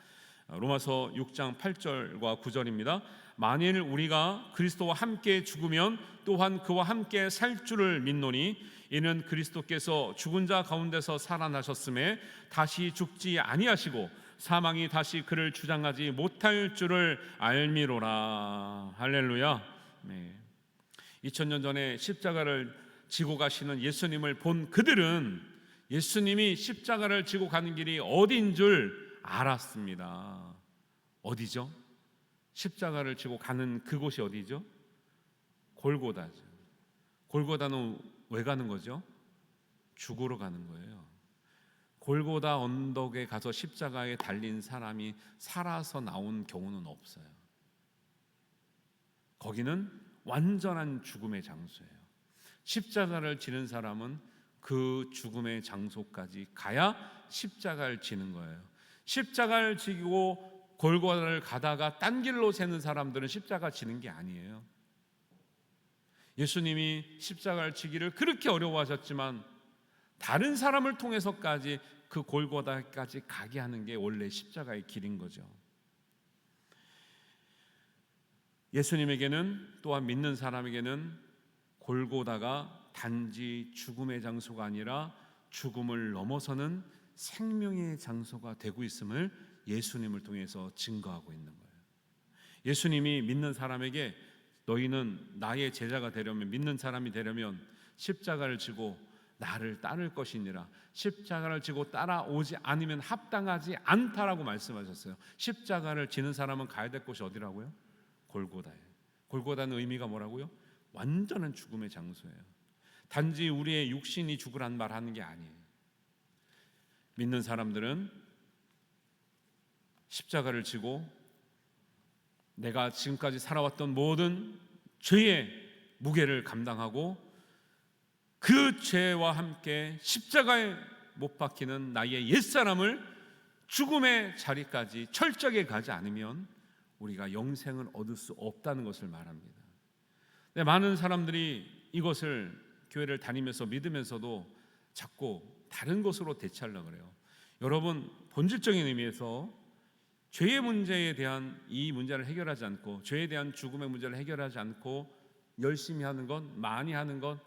로마서 6장 8절과 9절입니다. 만일 우리가 그리스도와 함께 죽으면 또한 그와 함께 살 줄을 믿노니 이는 그리스도께서 죽은 자 가운데서 살아나셨음에 다시 죽지 아니하시고 사망이 다시 그를 주장하지 못할 줄을 알미로라. 할렐루야. 네. 2000년 전에 십자가를 지고 가시는 예수님을 본 그들은 예수님이 십자가를 지고 가는 길이 어디인 줄 알았습니다. 어디죠? 십자가를 지고 가는 그곳이 어디죠? 골고다죠. 골고다는 왜 가는 거죠? 죽으러 가는 거예요. 골고다 언덕에 가서 십자가에 달린 사람이 살아서 나온 경우는 없어요. 거기는 완전한 죽음의 장소예요. 십자가를 지는 사람은 그 죽음의 장소까지 가야 십자가를 지는 거예요. 십자가를 지고 골고다를 가다가 딴 길로 새는 사람들은 십자가 지는 게 아니에요. 예수님이 십자가를 지기를 그렇게 어려워하셨지만 다른 사람을 통해서까지 그 골고다까지 가게 하는 게 원래 십자가의 길인 거죠. 예수님에게는 또한 믿는 사람에게는 골고다가 단지 죽음의 장소가 아니라 죽음을 넘어서는 생명의 장소가 되고 있음을 예수님을 통해서 증거하고 있는 거예요. 예수님이 믿는 사람에게 너희는 나의 제자가 되려면, 믿는 사람이 되려면 십자가를 지고 나를 따를 것이니라. 십자가를 지고 따라오지 않으면 합당하지 않다라고 말씀하셨어요. 십자가를 지는 사람은 가야 될 곳이 어디라고요? 골고다예요. 골고다는 의미가 뭐라고요? 완전한 죽음의 장소예요. 단지 우리의 육신이 죽으란 말 하는 게 아니에요. 믿는 사람들은 십자가를 지고 내가 지금까지 살아왔던 모든 죄의 무게를 감당하고 그 죄와 함께 십자가에 못 박히는 나의 옛사람을 죽음의 자리까지 철저하게 가지 않으면 우리가 영생을 얻을 수 없다는 것을 말합니다. 근데 많은 사람들이 이것을 교회를 다니면서 믿으면서도 자꾸 다른 것으로 대체하려고 그래요. 여러분, 본질적인 의미에서 죄의 문제에 대한 이 문제를 해결하지 않고 죄에 대한 죽음의 문제를 해결하지 않고 열심히 하는 것, 많이 하는 것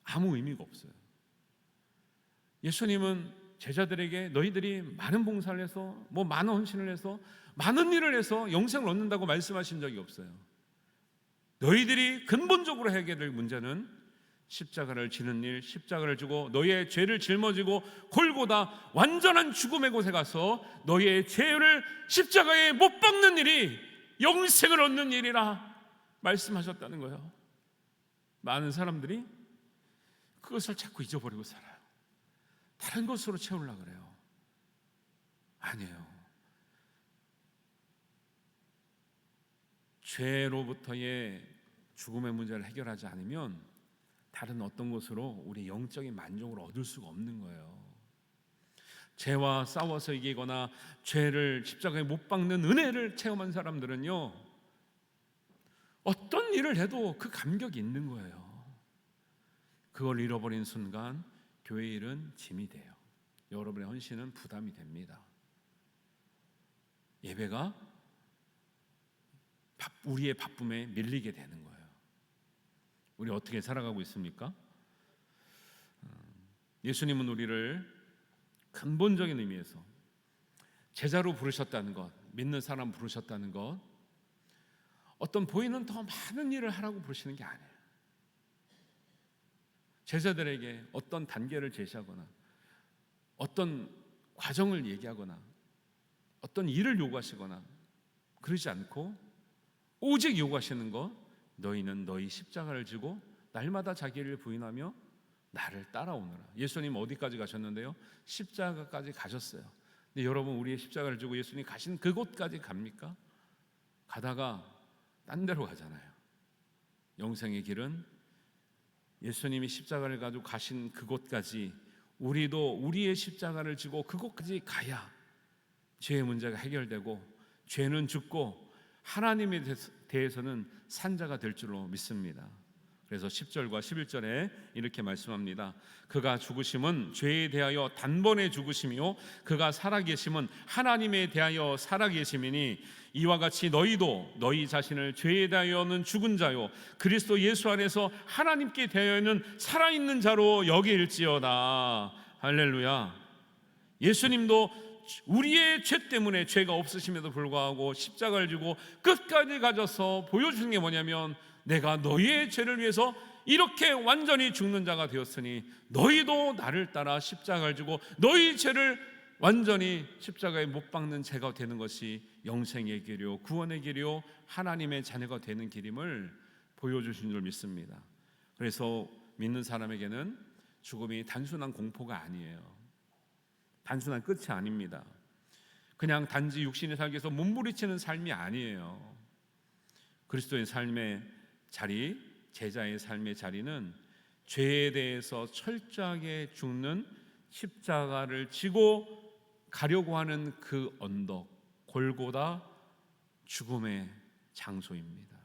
아무 의미가 없어요. 예수님은 제자들에게 너희들이 많은 봉사를 해서 많은 헌신을 해서 많은 일을 해서 영생을 얻는다고 말씀하신 적이 없어요. 너희들이 근본적으로 해야 될 문제는 십자가를 지는 일, 십자가를 지고 너희의 죄를 짊어지고 골고다 완전한 죽음의 곳에 가서 너희의 죄를 십자가에 못 박는 일이 영생을 얻는 일이라 말씀하셨다는 거예요. 많은 사람들이 그것을 자꾸 잊어버리고 살아요. 다른 것으로 채우려고 그래요. 아니에요. 죄로부터의 죽음의 문제를 해결하지 않으면 다른 어떤 것으로 우리 영적인 만족을 얻을 수가 없는 거예요. 죄와 싸워서 이기거나 죄를 십자가에 못 박는 은혜를 체험한 사람들은요, 어떤 일을 해도 그 감격이 있는 거예요. 그걸 잃어버린 순간 교회 일은 짐이 돼요. 여러분의 헌신은 부담이 됩니다. 예배가 우리의 바쁨에 밀리게 되는 거예요. 우리 어떻게 살아가고 있습니까? 예수님은 우리를 근본적인 의미에서 제자로 부르셨다는 것, 믿는 사람 부르셨다는 것, 어떤 보이는 더 많은 일을 하라고 부르시는 게 아니에요. 제자들에게 어떤 단계를 제시하거나 어떤 과정을 얘기하거나 어떤 일을 요구하시거나 그러지 않고 오직 요구하시는 것, 너희는 너희 십자가를 지고 날마다 자기를 부인하며 나를 따라오너라. 예수님 어디까지 가셨는데요? 십자가까지 가셨어요. 근데 여러분, 우리의 십자가를 지고 예수님 가신 그곳까지 갑니까? 가다가 딴 데로 가잖아요. 영생의 길은 예수님이 십자가를 가지고 가신 그곳까지 우리도 우리의 십자가를 지고 그곳까지 가야 죄의 문제가 해결되고 죄는 죽고 하나님에 대해서는 산자가 될 줄로 믿습니다. 그래서 10절과 11절에 이렇게 말씀합니다. 그가 죽으심은 죄에 대하여 단번에 죽으심이요 그가 살아계심은 하나님에 대하여 살아계심이니 이와 같이 너희도 너희 자신을 죄에 대하여는 죽은 자요 그리스도 예수 안에서 하나님께 대하여는 살아있는 자로 여길지어다. 할렐루야. 예수님도 우리의 죄 때문에 죄가 없으심에도 불구하고 십자가를 지고 끝까지 가져서 보여주는 게 뭐냐면 내가 너희의 죄를 위해서 이렇게 완전히 죽는 자가 되었으니 너희도 나를 따라 십자가를 지고 너희 죄를 완전히 십자가에 못 박는 죄가 되는 것이 영생의 길이요 구원의 길이요 하나님의 자녀가 되는 길임을 보여주신 줄 믿습니다. 그래서 믿는 사람에게는 죽음이 단순한 공포가 아니에요. 단순한 끝이 아닙니다. 그냥 단지 육신의 살기 위해서 몸부리치는 삶이 아니에요. 그리스도의 삶의 자리, 제자의 삶의 자리는 죄에 대해서 철저하게 죽는 십자가를 지고 가려고 하는 그 언덕, 골고다 죽음의 장소입니다.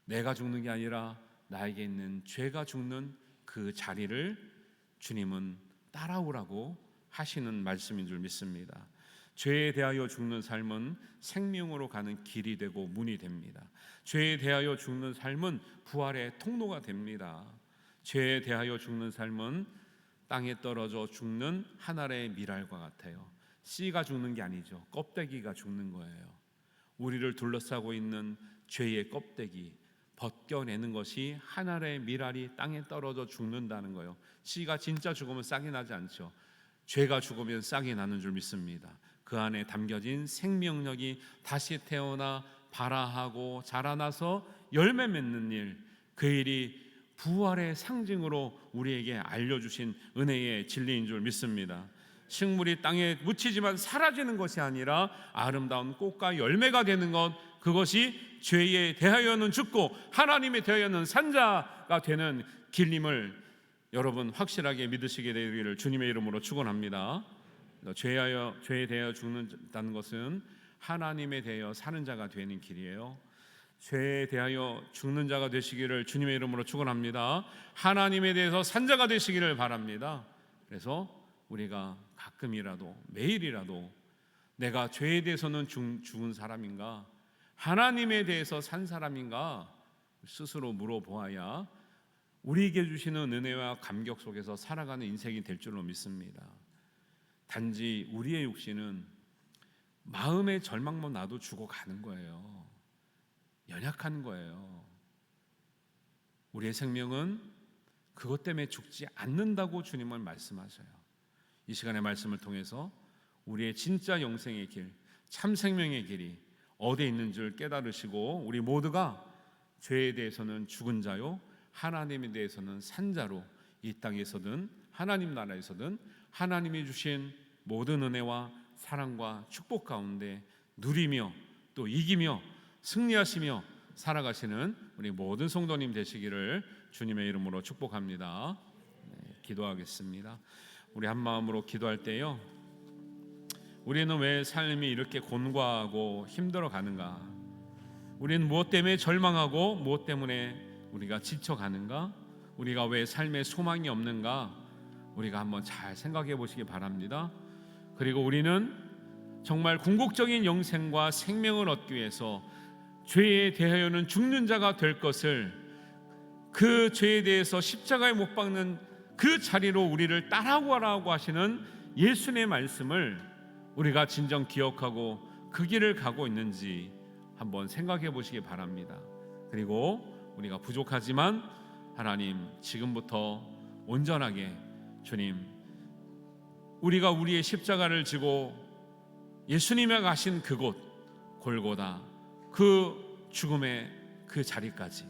내가 죽는 게 아니라 나에게 있는 죄가 죽는 그 자리를 주님은 따라오라고 하시는 말씀인 줄 믿습니다. 죄에 대하여 죽는 삶은 생명으로 가는 길이 되고 문이 됩니다. 죄에 대하여 죽는 삶은 부활의 통로가 됩니다. 죄에 대하여 죽는 삶은 땅에 떨어져 죽는 한 알의 밀알과 같아요. 씨가 죽는 게 아니죠. 껍데기가 죽는 거예요. 우리를 둘러싸고 있는 죄의 껍데기 벗겨내는 것이 한 알의 밀알이 땅에 떨어져 죽는다는 거예요. 씨가 진짜 죽으면 싹이 나지 않죠. 죄가 죽으면 싹이 나는 줄 믿습니다. 그 안에 담겨진 생명력이 다시 태어나 발아하고 자라나서 열매 맺는 일, 그 일이 부활의 상징으로 우리에게 알려주신 은혜의 진리인 줄 믿습니다. 식물이 땅에 묻히지만 사라지는 것이 아니라 아름다운 꽃과 열매가 되는 것, 그것이 죄에 대하여는 죽고 하나님에 대하여는 산자가 되는 길임을 여러분 확실하게 믿으시게 되기를 주님의 이름으로 축원합니다. 죄에 대하여 죽는다는 것은 하나님에 대하여 사는 자가 되는 길이에요. 죄에 대하여 죽는 자가 되시기를 주님의 이름으로 축원합니다. 하나님에 대해서 산 자가 되시기를 바랍니다. 그래서 우리가 가끔이라도 매일이라도 내가 죄에 대해서는 죽은 사람인가, 하나님에 대해서 산 사람인가 스스로 물어보아야 우리에게 주시는 은혜와 감격 속에서 살아가는 인생이 될 줄로 믿습니다. 단지 우리의 육신은 마음의 절망만 나도 죽어가는 거예요. 연약한 거예요. 우리의 생명은 그것 때문에 죽지 않는다고 주님은 말씀하셔요. 이 시간의 말씀을 통해서 우리의 진짜 영생의 길, 참 생명의 길이 어디에 있는 줄 깨달으시고 우리 모두가 죄에 대해서는 죽은 자요 하나님에 대해서는 산 자로 이 땅에서든 하나님 나라에서든 하나님이 주신 모든 은혜와 사랑과 축복 가운데 누리며 또 이기며 승리하시며 살아가시는 우리 모든 성도님 되시기를 주님의 이름으로 축복합니다. 기도하겠습니다. 우리 한 마음으로 기도할 때요, 우리는 왜 삶이 이렇게 곤고하고 힘들어 가는가? 우리는 무엇 때문에 절망하고 무엇 때문에 우리가 지쳐가는가? 우리가 왜 삶에 소망이 없는가? 우리가 한번 잘 생각해 보시기 바랍니다. 그리고 우리는 정말 궁극적인 영생과 생명을 얻기 위해서 죄에 대하여는 죽는 자가 될 것을, 그 죄에 대해서 십자가에 못 박는 그 자리로 우리를 따라오라고 하시는 예수님의 말씀을 우리가 진정 기억하고 그 길을 가고 있는지 한번 생각해 보시기 바랍니다. 그리고 우리가 부족하지만 하나님 지금부터 온전하게 주님, 우리가 우리의 십자가를 지고 예수님이 가신 그곳 골고다, 그 죽음의 그 자리까지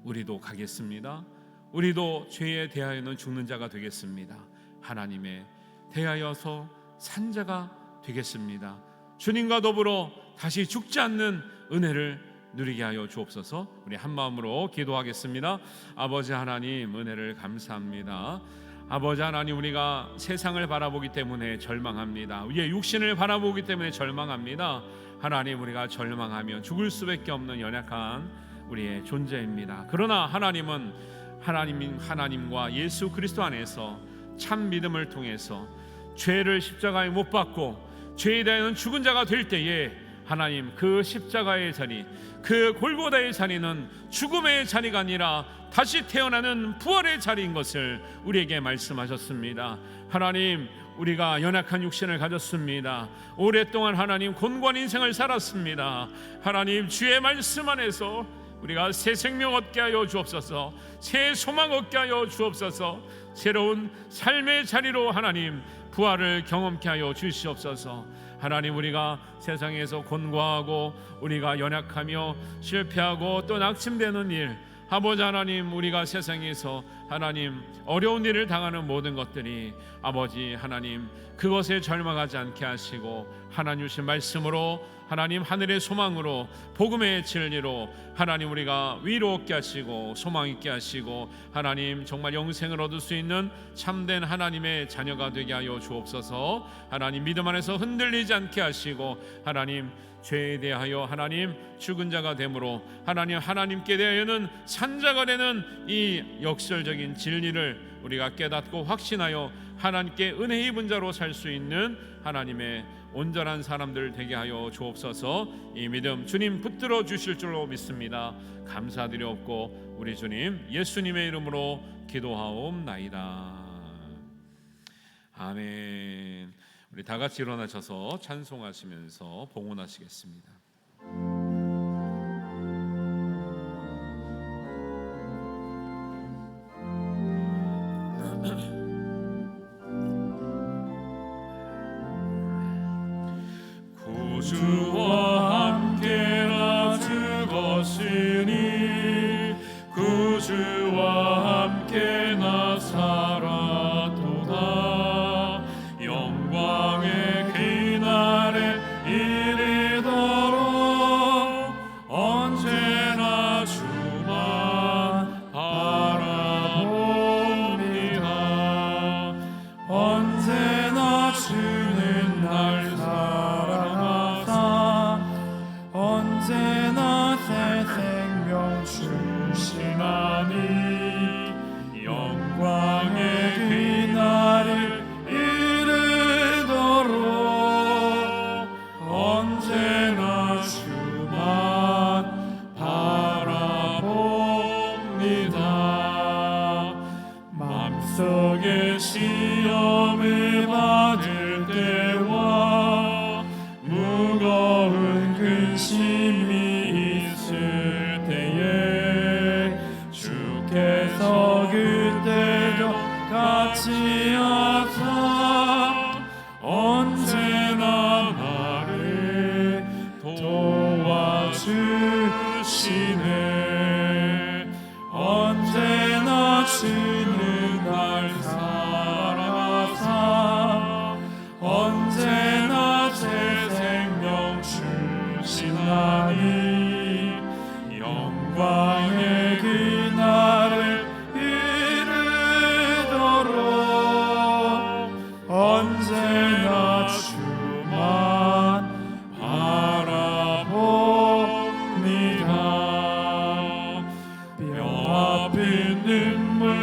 우리도 가겠습니다. 우리도 죄에 대하여는 죽는 자가 되겠습니다. 하나님의 대하여서 산 자가 되겠습니다. 주님과 더불어 다시 죽지 않는 은혜를 누리게 하여 주옵소서. 우리 한 마음으로 기도하겠습니다. 아버지 하나님, 은혜를 감사합니다. 아버지 하나님, 우리가 세상을 바라보기 때문에 절망합니다. 우리의 육신을 바라보기 때문에 절망합니다. 하나님, 우리가 절망하며 죽을 수밖에 없는 연약한 우리의 존재입니다. 그러나 하나님은 하나님과 예수 그리스도 안에서 참 믿음을 통해서 죄를 십자가에 못 박고 죄에 대한 죽은 자가 될 때에 하나님, 그 십자가의 자리, 그 골고다의 자리는 죽음의 자리가 아니라 다시 태어나는 부활의 자리인 것을 우리에게 말씀하셨습니다. 하나님, 우리가 연약한 육신을 가졌습니다. 오랫동안 하나님 곤고한 인생을 살았습니다. 하나님, 주의 말씀 안에서 우리가 새 생명 얻게 하여 주옵소서. 새 소망 얻게 하여 주옵소서. 새로운 삶의 자리로 하나님 부활을 경험케 하여 주시옵소서. 하나님, 우리가 세상에서 곤고하고 우리가 연약하며 실패하고 또 낙심되는 일, 아버지 하나님, 우리가 세상에서 하나님 어려운 일을 당하는 모든 것들이 아버지 하나님 그것에 절망하지 않게 하시고 하나님 주신 말씀으로 하나님 하늘의 소망으로 복음의 진리로 하나님 우리가 위로 얻게 하시고 소망 있게 하시고 하나님 정말 영생을 얻을 수 있는 참된 하나님의 자녀가 되게 하여 주옵소서. 하나님 믿음 안에서 흔들리지 않게 하시고 하나님 죄에 대하여 하나님 죽은 자가 되므로 하나님 하나님께 대하여는 산자가 되는 이 역설적인 진리를 우리가 깨닫고 확신하여 하나님께 은혜 입은 자로 살 수 있는 하나님의 온전한 사람들 되게 하여 주옵소서. 이 믿음 주님 붙들어 주실 줄로 믿습니다. 감사드리옵고 우리 주님 예수님의 이름으로 기도하옵나이다. 아멘. 우리 다 같이 일어나셔서 찬송하시면서 봉헌하시겠습니다.
구주와 함께 나 죽었으니 구주와 함께 나 살았도다. 영광의 그날에 이르도록 언제나 주만 바라봅니다. 언제나 주는 날 언제나 새 생명 주시나니 영광의 그날을 이르도록 언제나 주만 바라봅니다. 마음속에 시험을 받을 때와 무거운 근심이 있을 때에 주께서 그때도 같이 하사 언제나 나를 도와주시네. 언제나 주는 날 사랑하사 언제나 새 생명 주시나니 영광의 그날을 이르도록 언제나 주만 바라봅니다. 뼈 아픈 눈물을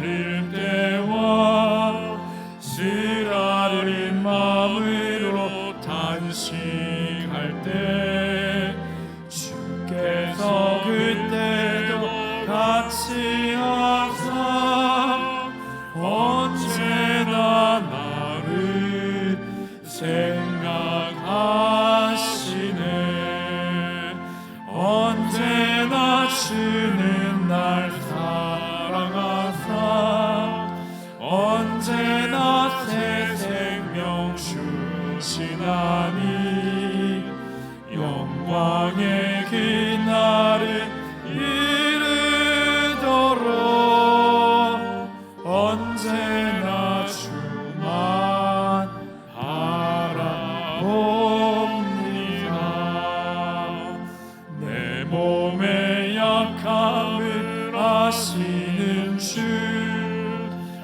흘릴 때와 쓰라린 마음으로 단식할 때 주께서 그때도 같이 하사 언제나 나를 생각하시네. 언제나 주는 날 사랑하사 충신하니 영광의 그날을 이르도록 언제나 주만 바라봅니다. 내 몸의 약함을 아시는 주,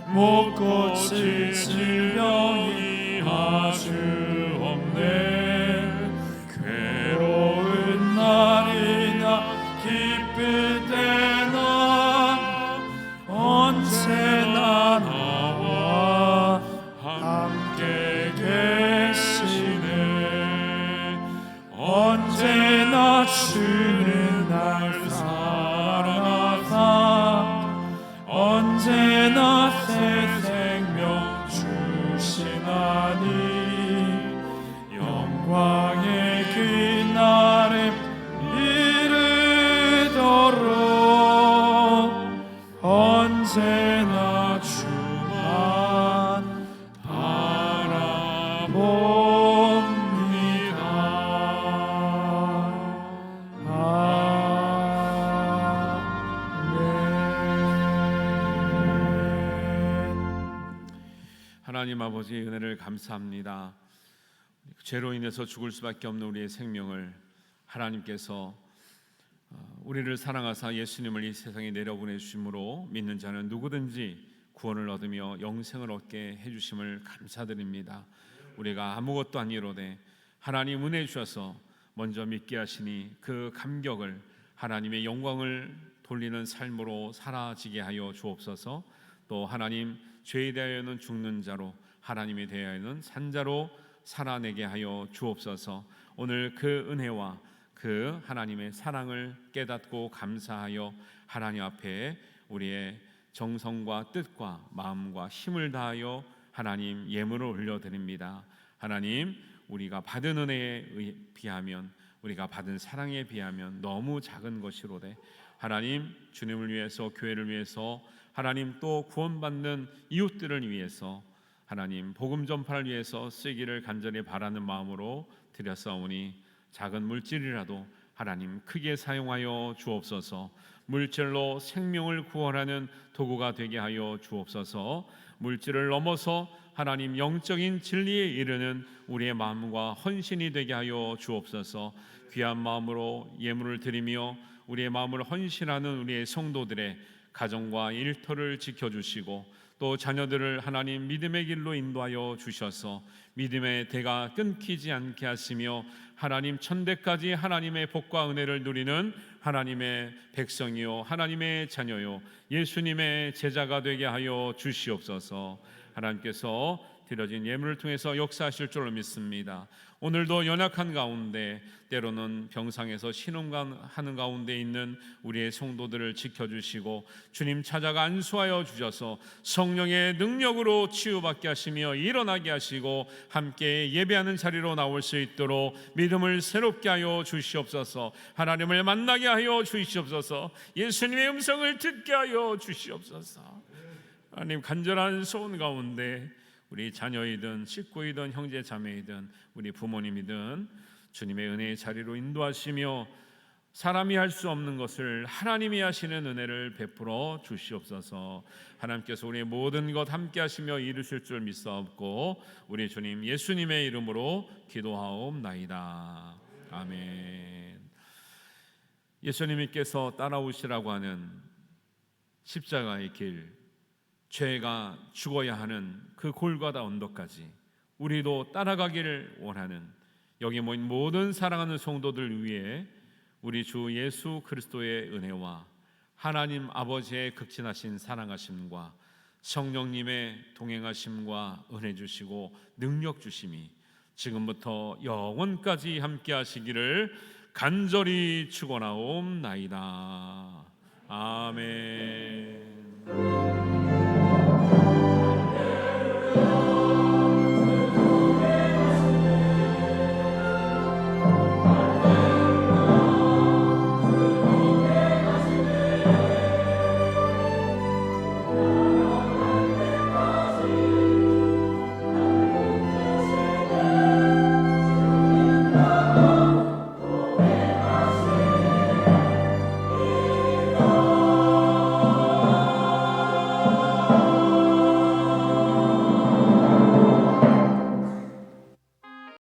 못 고칠 질병이 아주 없네. 괴로운 날이나 기쁠 때나 언제나 나와 함께 계시네. 언제나 주는 날 사랑하사 언제나 새 생명 주시나니 영광의 그날에 이르도록 언제나 주만 바라봅니다.
하나님 아버지 은혜를 감사합니다. 죄로 인해서 죽을 수밖에 없는 우리의 생명을 하나님께서 우리를 사랑하사 예수님을 이 세상에 내려보내 주심으로 믿는 자는 누구든지 구원을 얻으며 영생을 얻게 해주심을 감사드립니다. 우리가 아무것도 아니로되 하나님 은혜 주셔서 먼저 믿게 하시니 그 감격을 하나님의 영광을 돌리는 삶으로 사라지게 하여 주옵소서. 또 하나님 죄에 대하여는 죽는 자로 하나님에 대하여는 산 자로 살아내게 하여 주옵소서. 오늘 그 은혜와 그 하나님의 사랑을 깨닫고 감사하여 하나님 앞에 우리의 정성과 뜻과 마음과 힘을 다하여 하나님 예물을 올려드립니다. 하나님, 우리가 받은 은혜에 비하면, 우리가 받은 사랑에 비하면 너무 작은 것이로되 하나님, 주님을 위해서, 교회를 위해서, 하나님 또 구원받는 이웃들을 위해서, 하나님 복음 전파를 위해서 쓰기를 간절히 바라는 마음으로 드렸사오니 작은 물질이라도 하나님 크게 사용하여 주옵소서. 물질로 생명을 구원하는 도구가 되게 하여 주옵소서. 물질을 넘어서 하나님 영적인 진리에 이르는 우리의 마음과 헌신이 되게 하여 주옵소서. 귀한 마음으로 예물을 드리며 우리의 마음을 헌신하는 우리의 성도들의 가정과 일터를 지켜주시고 또 자녀들을 하나님 믿음의 길로 인도하여 주셔서 믿음의 대가 끊기지 않게 하시며 하나님 천대까지 하나님의 복과 은혜를 누리는 하나님의 백성이요 하나님의 자녀요 예수님의 제자가 되게 하여 주시옵소서. 하나님께서 드려진 예물을 통해서 역사하실 줄로 믿습니다. 오늘도 연약한 가운데 때로는 병상에서 신음하는 가운데 있는 우리의 성도들을 지켜주시고 주님 찾아가 안수하여 주셔서 성령의 능력으로 치유받게 하시며 일어나게 하시고 함께 예배하는 자리로 나올 수 있도록 믿음을 새롭게 하여 주시옵소서. 하나님을 만나게 하여 주시옵소서. 예수님의 음성을 듣게 하여 주시옵소서. 하나님, 간절한 소원 가운데 우리 자녀이든 식구이든 형제 자매이든 우리 부모님이든 주님의 은혜의 자리로 인도하시며 사람이 할 수 없는 것을 하나님이 하시는 은혜를 베풀어 주시옵소서. 하나님께서 우리의 모든 것 함께 하시며 이루실 줄 믿사옵고 우리 주님 예수님의 이름으로 기도하옵나이다. 아멘. 예수님께서 따라오시라고 하는 십자가의 길, 죄가 죽어야 하는 그 골고다 언덕까지 우리도 따라가기를 원하는 여기 모인 모든 사랑하는 성도들 위해 우리 주 예수 그리스도의 은혜와 하나님 아버지의 극진하신 사랑하심과 성령님의 동행하심과 은혜 주시고 능력 주심이 지금부터 영원까지 함께 하시기를 간절히 축원하옵나이다. 아멘.